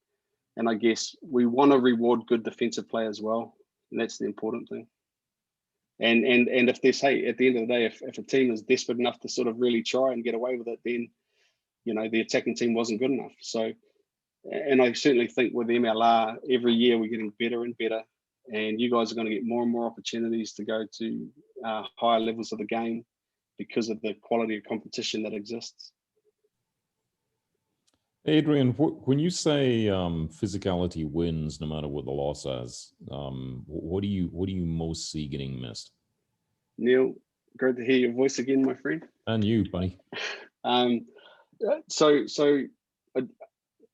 I guess we want to reward good defensive play as well. And that's the important thing. And if there's, at the end of the day, if a team is desperate enough to sort of really try and get away with it, then, the attacking team wasn't good enough. So and I certainly think with MLR, every year we're getting better and better, and you guys are going to get more and more opportunities to go to higher levels of the game because of the quality of competition that exists. Adriaan, when you say physicality wins no matter what the loss is, what do you most see getting missed? Neil, great to hear your voice again, my friend. And you, buddy. So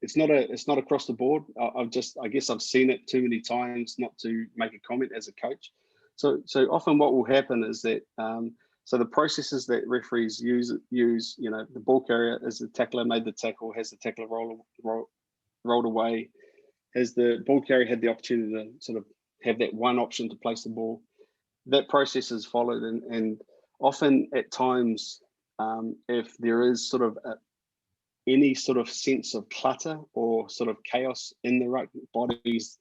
it's not across the board. I guess I've seen it too many times not to make a comment as a coach. So often what will happen is that so the processes that referees use, you know, the ball carrier as the tackler made the tackle, has the tackler rolled away, has the ball carrier had the opportunity to sort of have that one option to place the ball. That process is followed, and often at times, if there is sort of any sort of sense of clutter or sort of chaos in the ruck bodies,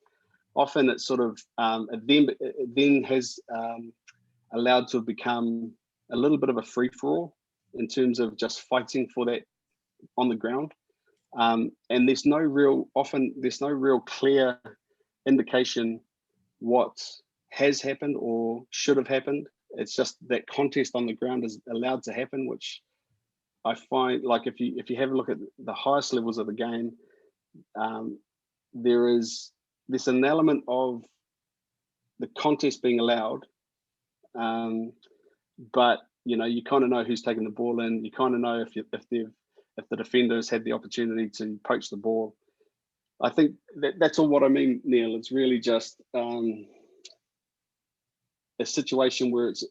often it's sort of it then has allowed to become a little bit of a free-for-all in terms of just fighting for that on the ground, and there's no real clear indication what has happened or should have happened. It's just that contest on the ground is allowed to happen, which I find, like, if you have a look at the highest levels of the game, there's an element of the contest being allowed, but you know, you kind of know who's taking the ball in. You kind of know if the defenders had the opportunity to poach the ball. I think that's all what I mean, Neil. It's really just a situation where it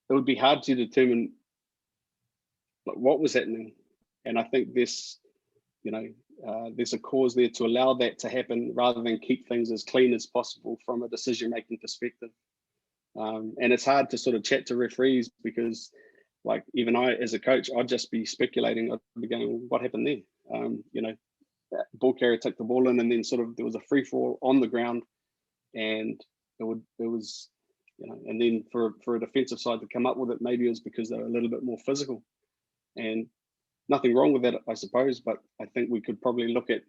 would be hard to determine like what was happening, and I think this, you know, there's a cause there to allow that to happen rather than keep things as clean as possible from a decision-making perspective. And it's hard to sort of chat to referees because, like, even I, as a coach, I'd just be speculating. I'd be going, well, what happened there? You know, ball carrier took the ball in, and then sort of there was a free fall on the ground, and it was, you know, and then for a defensive side to come up with it, maybe it was because they're a little bit more physical, and nothing wrong with that, I suppose. But I think we could probably look at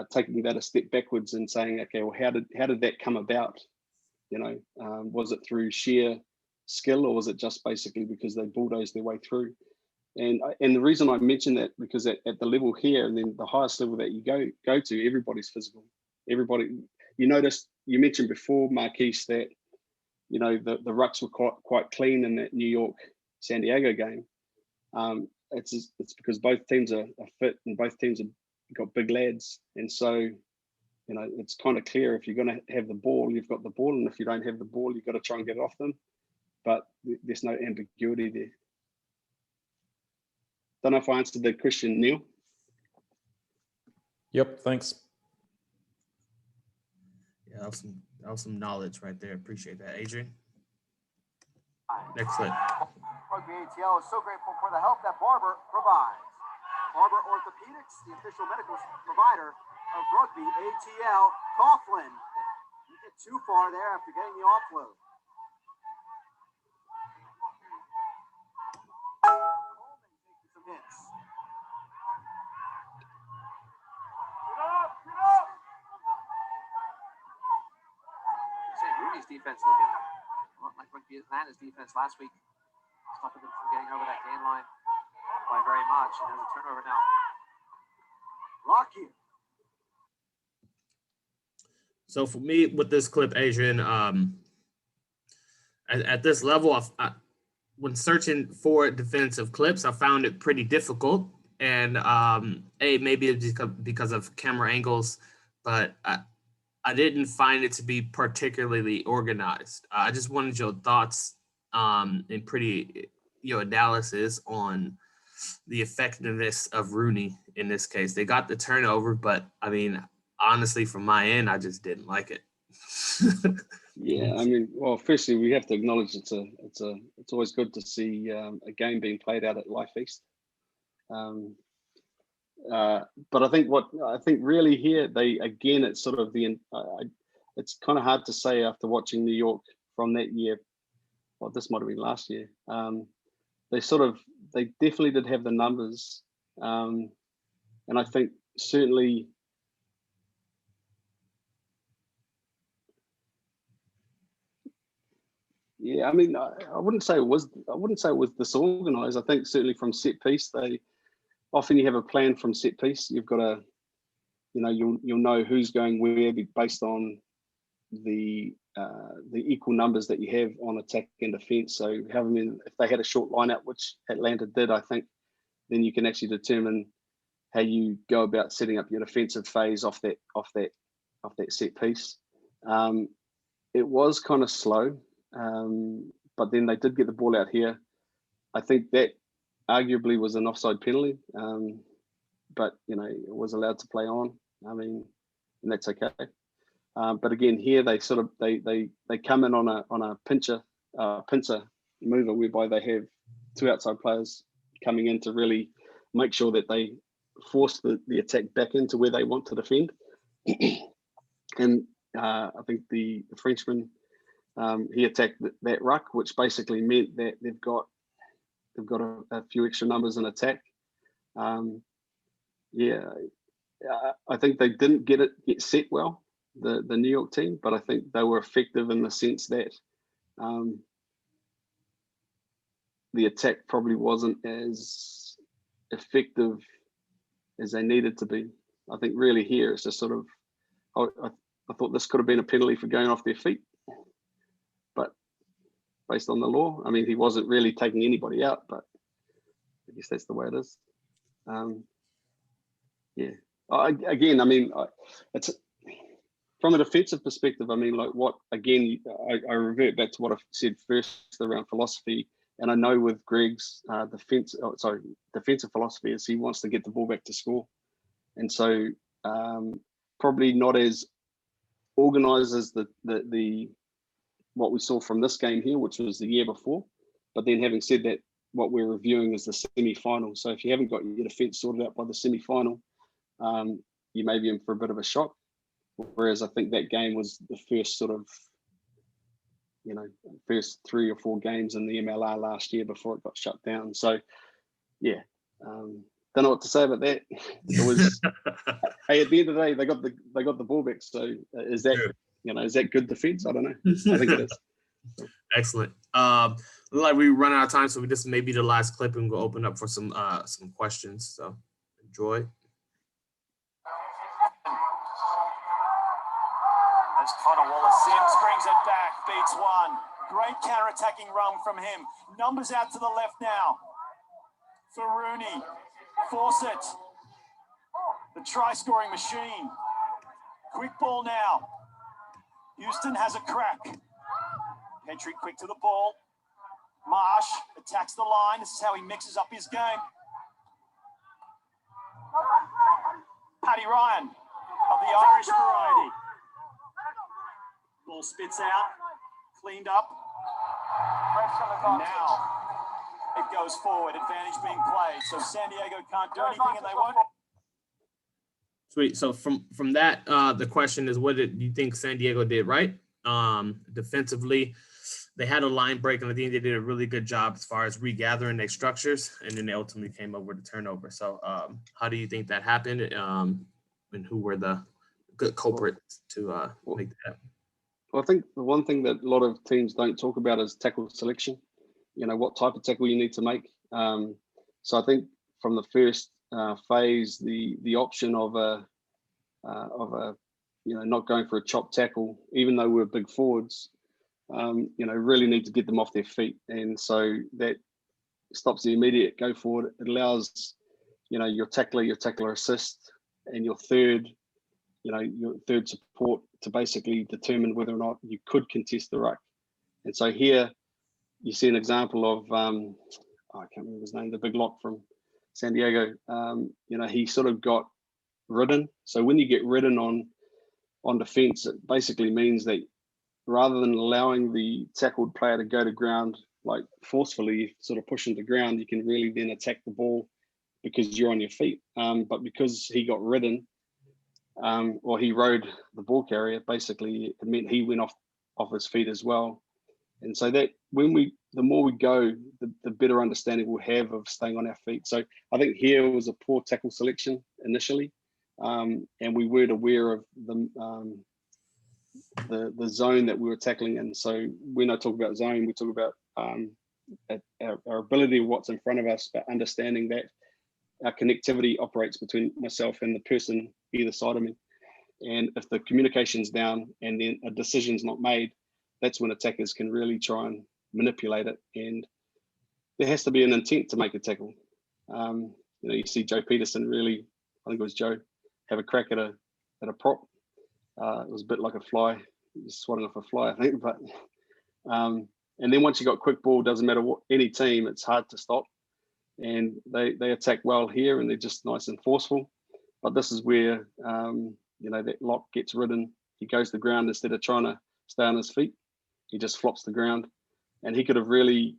taking that a step backwards and saying, okay, well, how did that come about? You know, was it through sheer skill, or was it just basically because they bulldozed their way through? And the reason I mention that, because at the level here, and then the highest level that you go to, everybody's physical. Everybody, you mentioned before, Marquise, that, you know, the rucks were quite clean in that New York San Diego game. It's because both teams are fit and both teams have got big lads, and so, you know, it's kind of clear if you're going to have the ball, you've got the ball, and if you don't have the ball, you've got to try and get it off them. But there's no ambiguity there. Don't know if I answered the question, Neil. Yep, thanks. Yeah, that was some knowledge right there. Appreciate that, Adriaan. Next clip. Rugby ATL is so grateful for the help that Barber provides. Barber Orthopedics, the official medical provider of Rugby ATL. Coughlin, you get too far there after getting the offload. Coleman taking some hits. Get up! St. Rudy's defense looking a lot like Rugby Atlanta's defense last week, stopping them from getting over that gain line by very much. And there's a turnover now. Lockheed. So for me, with this clip, Adriaan, at this level, when searching for defensive clips, I found it pretty difficult. And maybe it's because of camera angles, but I didn't find it to be particularly organized. I just wanted your thoughts and your analysis on the effectiveness of Rooney in this case. They got the turnover, but I mean, honestly, from my end, I just didn't like it. Yeah, I mean, well, firstly, we have to acknowledge it's always good to see a game being played out at Life East. But I think really here, it's sort of it's kind of hard to say after watching New York from that year. Well, this might have been last year. They definitely did have the numbers, and I think certainly. Yeah, I mean, I wouldn't say it was disorganized. I think certainly from set piece, they often you have a plan from set piece. You've got a, you'll know who's going where based on the equal numbers that you have on attack and defense. So if they had a short lineup, which Atlanta did, I think, then you can actually determine how you go about setting up your defensive phase off that set piece. It was kind of slow, but then they did get the ball out here. I think that arguably was an offside penalty, but it was allowed to play on. I mean, and that's okay. But again, here they sort of they come in on a pincer mover whereby they have two outside players coming in to really make sure that they force the attack back into where they want to defend. And I think the Frenchman, he attacked that ruck, which basically meant that they've got a few extra numbers in attack. I think they didn't get set well, the New York team, but I think they were effective in the sense that the attack probably wasn't as effective as they needed to be. I think really here it's just sort of, I thought this could have been a penalty for going off their feet, but based on the law, I mean, he wasn't really taking anybody out, but I guess that's the way it is. Again, I mean, it's from a defensive perspective. I mean, like I revert back to what I said first around philosophy, and I know with Greg's defensive philosophy is he wants to get the ball back to score, and so probably not as organized as the what we saw from this game here, which was the year before. But then having said that, what we're reviewing is the semi-final. So if you haven't got your defense sorted out by the semi-final, you may be in for a bit of a shock. Whereas I think that game was the first sort of, first 3 or 4 games in the MLR last year before it got shut down. So, yeah, don't know what to say about that. It was, hey, at the end of the day, they got the ball back. So is that is that good defense? I don't know. I think it is. Excellent. Look like we run out of time, so we just maybe the last clip and we'll open up for some questions. So enjoy. As Connor Wallace-Sims brings it back, beats one. Great counter-attacking run from him. Numbers out to the left now. For Rooney. Fawcett. The try-scoring machine. Quick ball now. Houston has a crack. Petrie quick to the ball. Marsh attacks the line. This is how he mixes up his game. Paddy Ryan of the Irish variety. Ball spits out. Cleaned up. And now it goes forward. Advantage being played. So San Diego can't do anything and they won't. Sweet. So from that, the question is, what did you think San Diego did right? Defensively, they had a line break, and I think they did a really good job as far as regathering their structures, and then they ultimately came over the turnover. So how do you think that happened, and who were the good culprits to make that happen? Well, I think the one thing that a lot of teams don't talk about is tackle selection. What type of tackle you need to make. So I think from the first phase, the option of a not going for a chop tackle, even though we're big forwards, really need to get them off their feet, and so that stops the immediate go forward. It allows your tackler assist, and your third support to basically determine whether or not you could contest the ruck. And so here you see an example of I can't remember his name, the big lock from San Diego. He sort of got ridden. So when you get ridden on defense, it basically means that rather than allowing the tackled player to go to ground like forcefully, sort of pushing to ground, you can really then attack the ball because you're on your feet. But because he got ridden, or he rode the ball carrier, basically it meant he went off his feet as well. And so that the more we go, the better understanding we'll have of staying on our feet. So I think here was a poor tackle selection initially. and we weren't aware of the zone that we were tackling in. So when I talk about zone, we talk about our ability of what's in front of us, but understanding that our connectivity operates between myself and the person either side of me. And if the communication's down and then a decision's not made, that's when attackers can really try and manipulate it. And there has to be an intent to make a tackle. You see Joe Peterson really, I think it was Joe, have a crack at a prop. It was a bit like a fly, just swatting off a fly, I think. But and then once you got quick ball, doesn't matter what any team, it's hard to stop. And they attack well here, and they're just nice and forceful. But this is where that lock gets ridden. He goes to the ground instead of trying to stay on his feet. He just flops the ground, and he could have really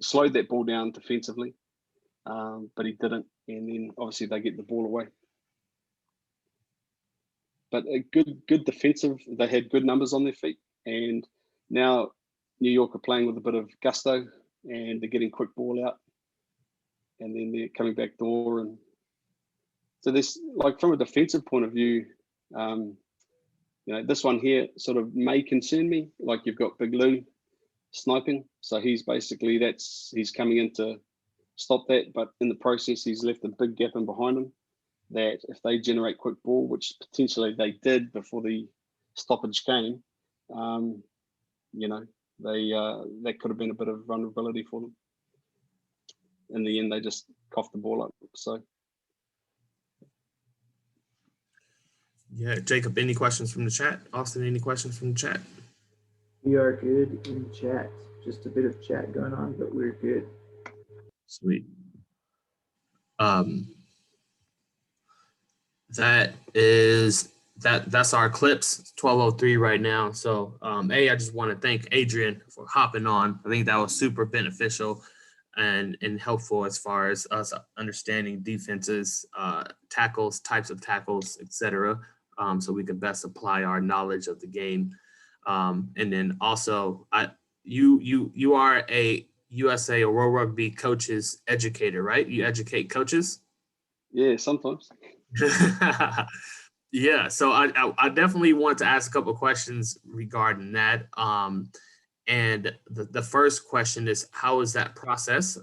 slowed that ball down defensively, but he didn't. And then obviously they get the ball away. But a good defensive. They had good numbers on their feet, and now New York are playing with a bit of gusto, and they're getting quick ball out, and then they're coming back door. And so this, like from a defensive point of view, this one here sort of may concern me. Like you've got Big Lou sniping, so he's coming in to stop that, but in the process he's left a big gap in behind him that if they generate quick ball, which potentially they did before the stoppage came, that could have been a bit of vulnerability for them. In the end, they just coughed the ball up. So yeah, Jacob, any questions from the chat? Austin, any questions from the chat? We are good in chat. Just a bit of chat going on, but we're good. Sweet. That's our clips. 12:03 right now. So I just want to thank Adriaan for hopping on. I think that was super beneficial and helpful as far as us understanding defenses, tackles, types of tackles, etc. So we can best apply our knowledge of the game. And then also, you are a USA or World Rugby coaches educator, right? You educate coaches? Yeah, sometimes. Yeah, so I definitely want to ask a couple of questions regarding that. And the first question is, how is that process,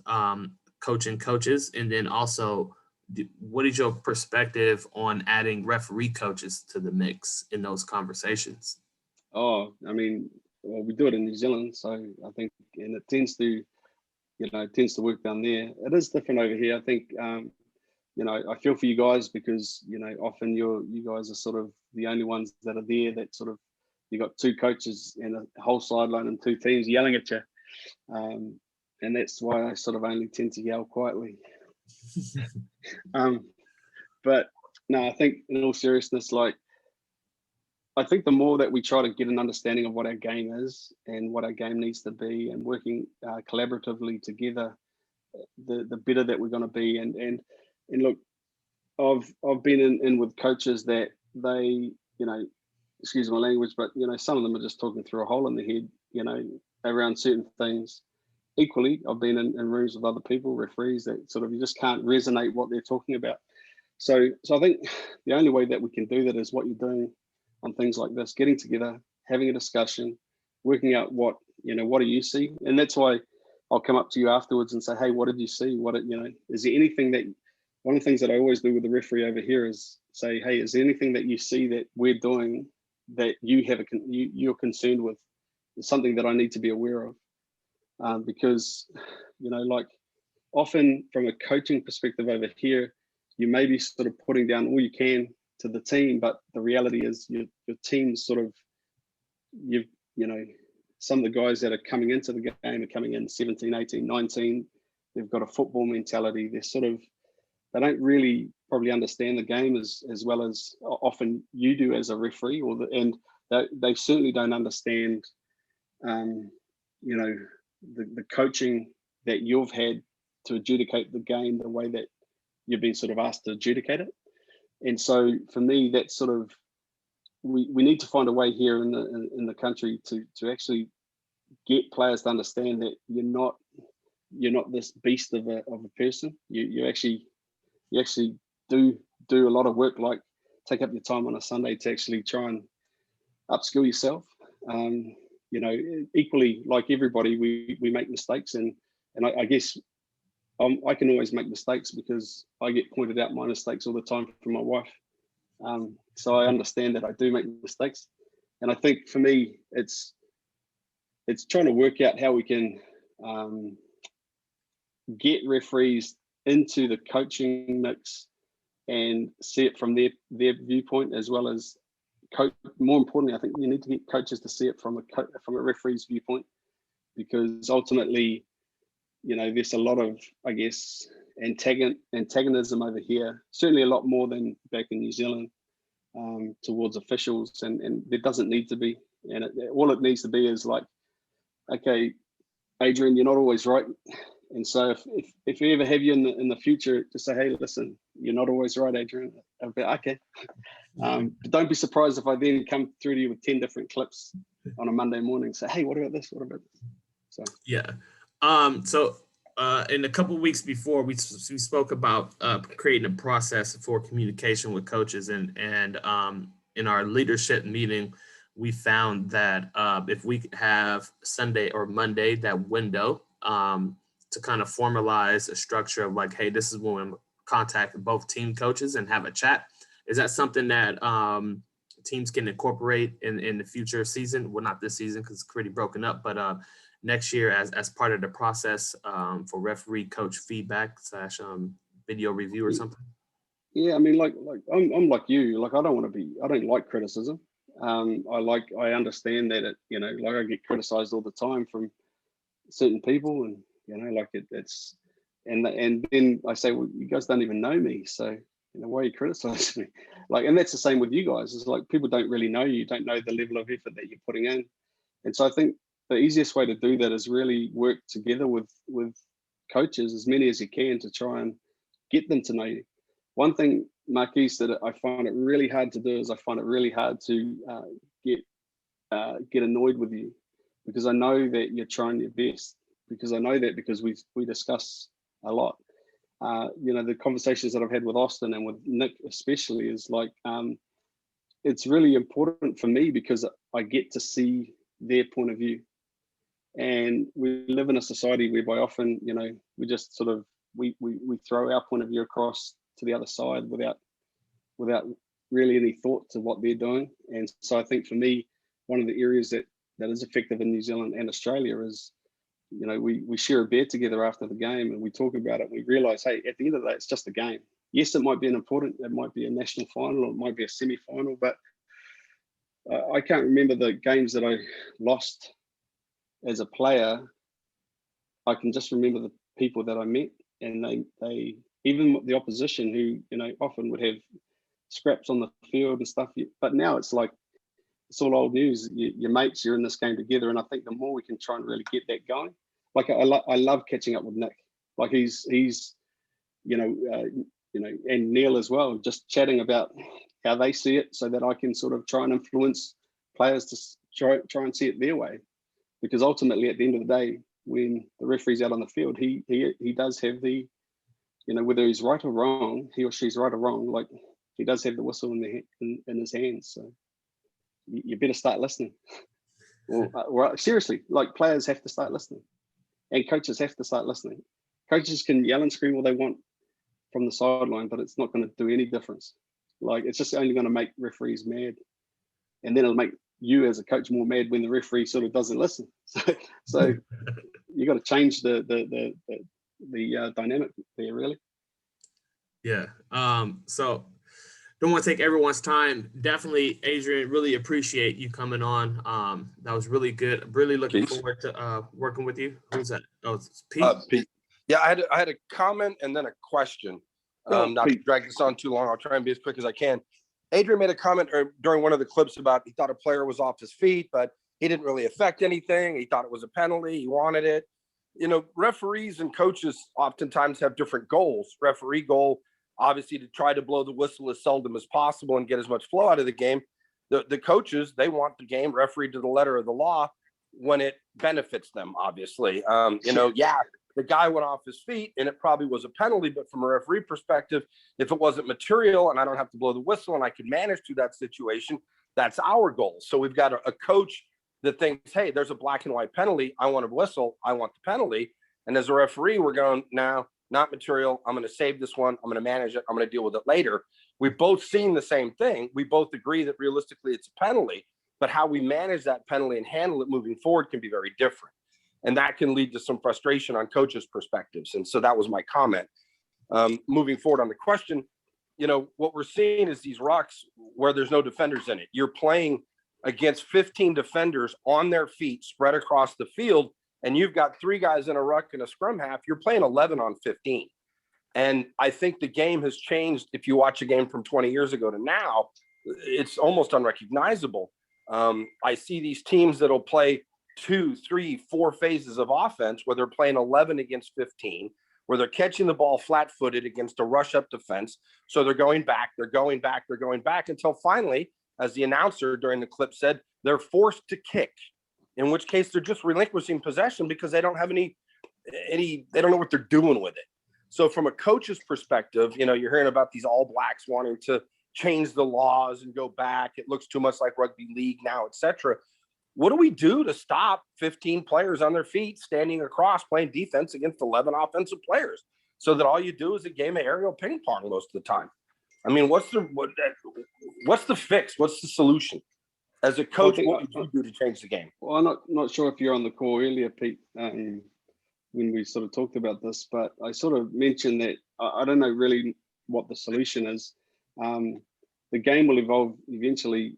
coaching coaches? And then also, what is your perspective on adding referee coaches to the mix in those conversations? Oh, I mean, well, we do it in New Zealand, so I think, and it tends to work down there. It is different over here. I think, I feel for you guys because, often you guys are sort of the only ones that are there that sort of, you got two coaches and a whole sideline and two teams yelling at you. And that's why I sort of only tend to yell quietly. But no, I think in all seriousness, I think the more that we try to get an understanding of what our game is and what our game needs to be and working collaboratively together, the better that we're going to be. And look, I've been in with coaches that they, excuse my language, but some of them are just talking through a hole in the head, around certain things. Equally, I've been in rooms with other people, referees, that sort of you just can't resonate what they're talking about. So I think the only way that we can do that is what you're doing on things like this, getting together, having a discussion, working out what do you see? And that's why I'll come up to you afterwards and say, hey, what did you see? Is there anything that, one of the things that I always do with the referee over here is say, hey, is there anything that you see that we're doing that you're concerned with? Is something that I need to be aware of? Because, often from a coaching perspective over here, you may be sort of putting down all you can to the team, but the reality is your team sort of, some of the guys that are coming into the game are coming in 17, 18, 19. They've got a football mentality. They don't really probably understand the game as well as often you do as a referee, and they certainly don't understand, the coaching that you've had to adjudicate the game the way that you've been sort of asked to adjudicate it. And so for me, that's sort of, we need to find a way here in the country to actually get players to understand that you're not this beast of a person. You actually do do a lot of work, like take up your time on a Sunday to actually try and upskill yourself. You know, equally, like everybody, we make mistakes, and I guess I can always make mistakes because I get pointed out my mistakes all the time from my wife. So I understand that I do make mistakes, and I think for me, it's trying to work out how we can get referees into the coaching mix and see it from their viewpoint, as well as more importantly, I think you need to get coaches to see it from a referee's viewpoint, because ultimately, you know, there's a lot of, I guess, antagonism over here, certainly a lot more than back in New Zealand, towards officials, and there doesn't need to be. And all it needs to be is like, okay, Adriaan, you're not always right. And so if we ever have you in the future, just say, hey, listen, you're not always right, Adriaan. I'll be okay. But don't be surprised if I then come through to you with 10 different clips on a Monday morning. Say, hey, what about this? What about this? So yeah. In a couple of weeks before, we spoke about creating a process for communication with coaches, and in our leadership meeting, we found that if we have Sunday or Monday, that window to kind of formalize a structure of like, hey, this is when I'm contacting both team coaches and have a chat. Is that something that teams can incorporate in the future season? Well, not this season because it's pretty broken up, but next year as part of the process for referee coach feedback / video review or something? Yeah, I mean, like I'm like you. Like I don't like criticism. I understand that it, you know, like I get criticized all the time from certain people, and you know, like it's and then I say, well, you guys don't even know me, so you know, why are you criticizing me? Like, and that's the same with you guys. It's like people don't really know you, don't know the level of effort that you're putting in, and so I think the easiest way to do that is really work together with coaches, as many as you can, to try and get them to know you. One thing, Marquise, that I find it really hard to do is I find it really hard to get annoyed with you, because I know that you're trying your best, because I know that because we discuss a lot. You know, the conversations that I've had with Austin and with Nick especially is like, it's really important for me because I get to see their point of view. And we live in a society whereby often, you know, we just sort of, we throw our point of view across to the other side without really any thought to what they're doing. And so I think for me, one of the areas that is effective in New Zealand and Australia is, you know, we share a beer together after the game and we talk about it. We realize, hey, at the end of the day, it's just a game. Yes, it might be it might be a national final, or it might be a semi-final, but I can't remember the games that I lost as a player. I can just remember the people that I met, and they even the opposition, who, you know, often would have scraps on the field and stuff. But now it's like, it's all old news. Your mates, you're in this game together, and I think the more we can try and really get that going. Like I love catching up with Nick. Like he's you know, and Neil as well, just chatting about how they see it, so that I can sort of try and influence players to try and see it their way. Because ultimately, at the end of the day, when the referee's out on the field, he does have the, you know, whether he's right or wrong, he or she's right or wrong, like he does have the whistle in his hands. So you better start listening. Or seriously, like players have to start listening, and coaches have to start listening. Coaches can yell and scream all they want from the sideline, but it's not going to do any difference. Like, it's just only going to make referees mad, and then it'll make you as a coach more mad when the referee sort of doesn't listen. So you got to change the dynamic there, really. Yeah. So don't want to take everyone's time. Definitely, Adriaan, really appreciate you coming on. That was really good. Really looking forward to working with you. Who's that? Oh, it's Pete. Pete. Yeah, I had a comment and then a question. Not to drag this on too long, I'll try and be as quick as I can. Adriaan made a comment during one of the clips about he thought a player was off his feet, but he didn't really affect anything. He thought it was a penalty. He wanted it. You know, referees and coaches oftentimes have different goals. Referee goal, obviously, to try to blow the whistle as seldom as possible and get as much flow out of the game. The coaches, they want the game refereed to the letter of the law when it benefits them, obviously. You know, yeah, the guy went off his feet and it probably was a penalty, but from a referee perspective, if it wasn't material and I don't have to blow the whistle and I can manage through that situation, that's our goal. So we've got a coach that thinks, hey, there's a black and white penalty. I want a whistle. I want the penalty. And as a referee, we're going, now, not material. I'm going to save this one. I'm going to manage it. I'm going to deal with it later. We've both seen the same thing. We both agree that realistically it's a penalty, but how we manage that penalty and handle it moving forward can be very different. And that can lead to some frustration on coaches' perspectives. And so that was my comment. Moving forward on the question, you know, what we're seeing is these rucks where there's no defenders in it. You're playing against 15 defenders on their feet spread across the field, and you've got 3 guys in a ruck and a scrum half. You're playing 11 on 15. And I think the game has changed. If you watch a game from 20 years ago to now, it's almost unrecognizable. I see these teams that'll play 2, 3, 4 phases of offense where they're playing 11 against 15, where they're catching the ball flat-footed against a rush-up defense. So they're going back, they're going back, they're going back until finally, as the announcer during the clip said, they're forced to kick, in which case they're just relinquishing possession because they don't have they don't know what they're doing with it. So from a coach's perspective, you know, you're hearing about these All Blacks wanting to change the laws and go back. It looks too much like rugby league now, et cetera. What do we do to stop 15 players on their feet standing across playing defense against 11 offensive players so that all you do is a game of aerial ping pong most of the time? I mean, what's the fix? What's the solution? As a coach, what would you do to change the game? Well, I'm not sure if you're on the call earlier, Pete, when we sort of talked about this, but I sort of mentioned that I don't know really what the solution is. The game will evolve eventually.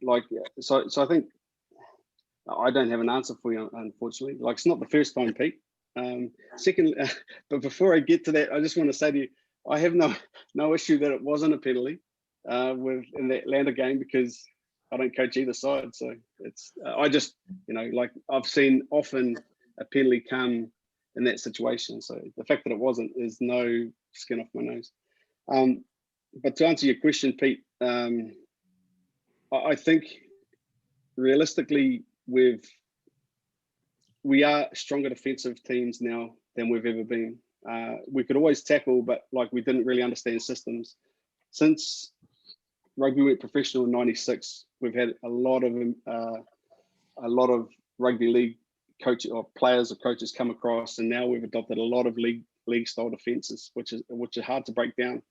So I think I don't have an answer for you, unfortunately. Like, it's not the first time, Pete. Second, but before I get to that, I just want to say to you, I have no issue that it wasn't a penalty in the Atlanta game because I don't coach either side. So it's I just, you know, like I've seen often a penalty come in that situation. So the fact that it wasn't is no skin off my nose. But to answer your question, Pete, I think realistically we are stronger defensive teams now than we've ever been. We could always tackle, but like we didn't really understand systems. Since rugby went professional in '96, we've had a lot of rugby league coaches or players or coaches come across, and now we've adopted a lot of league style defenses, which are hard to break down,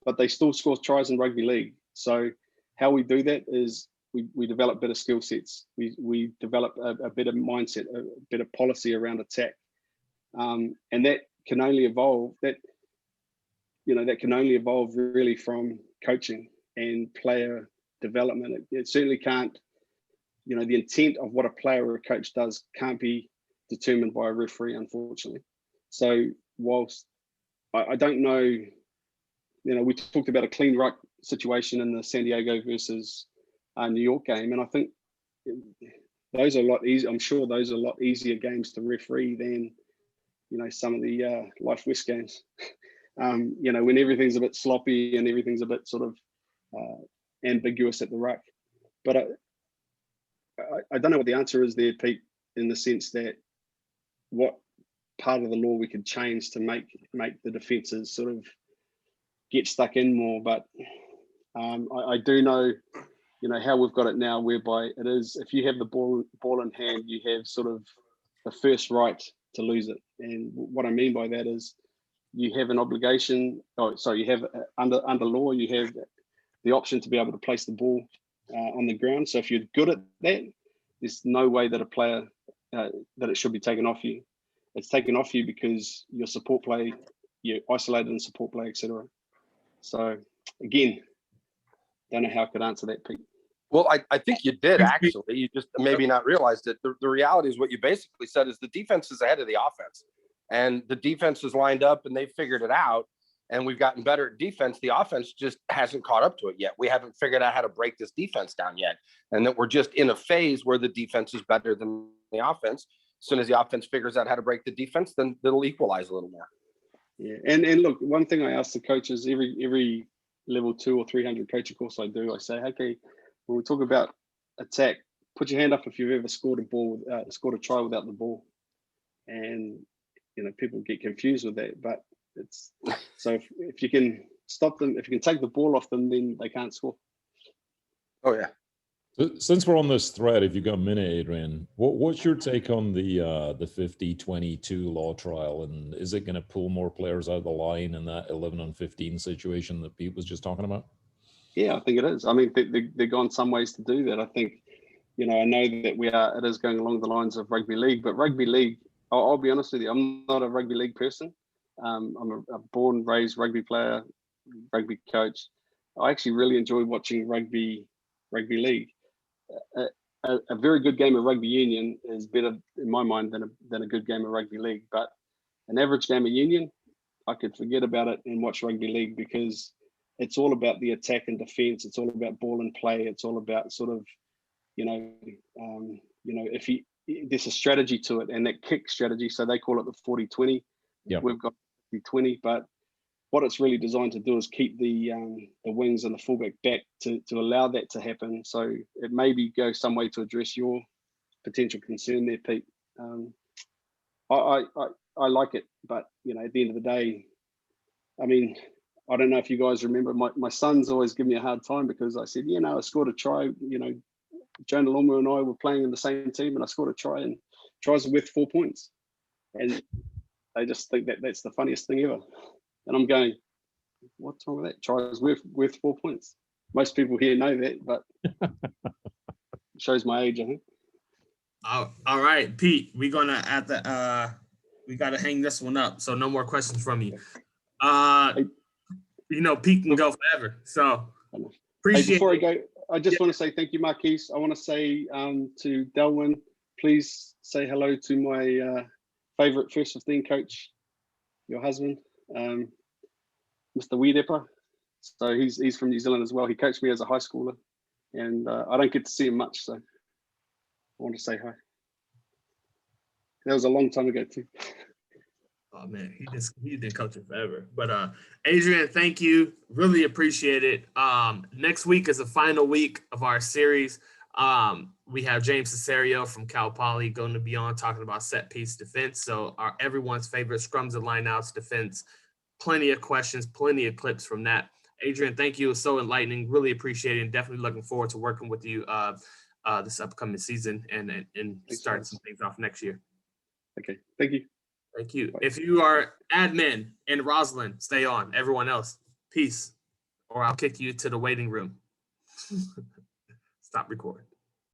but they still score tries in rugby league. So how we do that is we develop better skill sets. We develop a better mindset, a better policy around attack, and that can only evolve. That can only evolve really from coaching and player development. It certainly can't. You know, the intent of what a player or a coach does can't be determined by a referee, unfortunately. So whilst I don't know, you know, we talked about a clean ruck situation in the San Diego versus New York game, and I think those are a lot easier. I'm sure those are a lot easier games to referee than, you know, some of the Life West games. You know, when everything's a bit sloppy and everything's a bit sort of ambiguous at the ruck. But I don't know what the answer is there, Pete, in the sense that what part of the law we could change to make the defences sort of get stuck in more. But I do know, you know, how we've got it now, whereby it is, if you have the ball in hand, you have sort of the first right to lose it. And what I mean by that is you have an obligation. You have under law, you have the option to be able to place the ball on the ground. So if you're good at that, there's no way that a player that it should be taken off you. It's taken off you because your support play, you're isolated in support play, etc. So again, don't know how I could answer that, Pete. Well, I think you did actually. You just maybe not realized it. The reality is what you basically said is the defense is ahead of the offense, and the defense is lined up and they figured it out. And we've gotten better at defense. The offense just hasn't caught up to it yet. We haven't figured out how to break this defense down yet. And that we're just in a phase where the defense is better than the offense. As soon as the offense figures out how to break the defense, then it'll equalize a little more. Yeah, and look, one thing I ask the coaches every level 2 or 300 coaching course I do, I say, okay, when we talk about attack, put your hand up if you've ever scored a try without the ball. And people get confused with that, but it's so if you can stop them, if you can take the ball off them, then they can't score. Oh yeah. Since we're on this thread, if you've got a minute, Adriaan, what's your take on the 50-22 law trial, and is it going to pull more players out of the line in that 11-on-15 situation that Pete was just talking about? Yeah, I think it is. I mean, they've gone some ways to do that. I think, I know that it is going along the lines of rugby league, but rugby league, I'll be honest with you, I'm not a rugby league person. I'm a born, raised rugby player, rugby coach. I actually really enjoy watching rugby league. A very good game of rugby union is better in my mind than a good game of rugby league. But an average game of union, I could forget about it and watch rugby league, because it's all about the attack and defense. It's all about ball and play. It's all about sort of, if there's a strategy to it, and that kick strategy. So they call it the 40-20. Yeah, we've got 50-20, but what it's really designed to do is keep the wings and the fullback back to allow that to happen. So it maybe goes some way to address your potential concern there, Pete. I like it, but at the end of the day, I mean, I don't know if you guys remember, my son's always given me a hard time because I said, I scored a try. Jonah Lomu and I were playing in the same team, and I scored a try, and tries are worth 4 points, and they just think that's the funniest thing ever. And I'm going, what's wrong with that? Tries worth 4 points. Most people here know that, but it shows my age, I think. All right, Pete, we're gonna we gotta hang this one up. So no more questions from you. Pete can go forever. So appreciate. Before I go, I just want to say thank you, Marquise. I want to say to Delwyn, please say hello to my favorite first 15 coach, your husband, Mr. Wiedepper. So he's from New Zealand as well. He coached me as a high schooler, and I don't get to see him much, so I want to say hi. That was a long time ago too. Oh man, he's been coaching forever. But Adriaan, thank you. Really appreciate it. Next week is the final week of our series. We have James Cesario from Cal Poly going to be on talking about set piece defense. So everyone's favorite scrums and lineouts defense. Plenty of questions, plenty of clips from that. Adriaan, thank you. It was so enlightening. Really appreciate it, and definitely looking forward to working with you this upcoming season and starting some things off next year. Okay, thank you. Thank you. If you are admin and Rosalind, stay on. Everyone else, peace, or I'll kick you to the waiting room. Stop recording.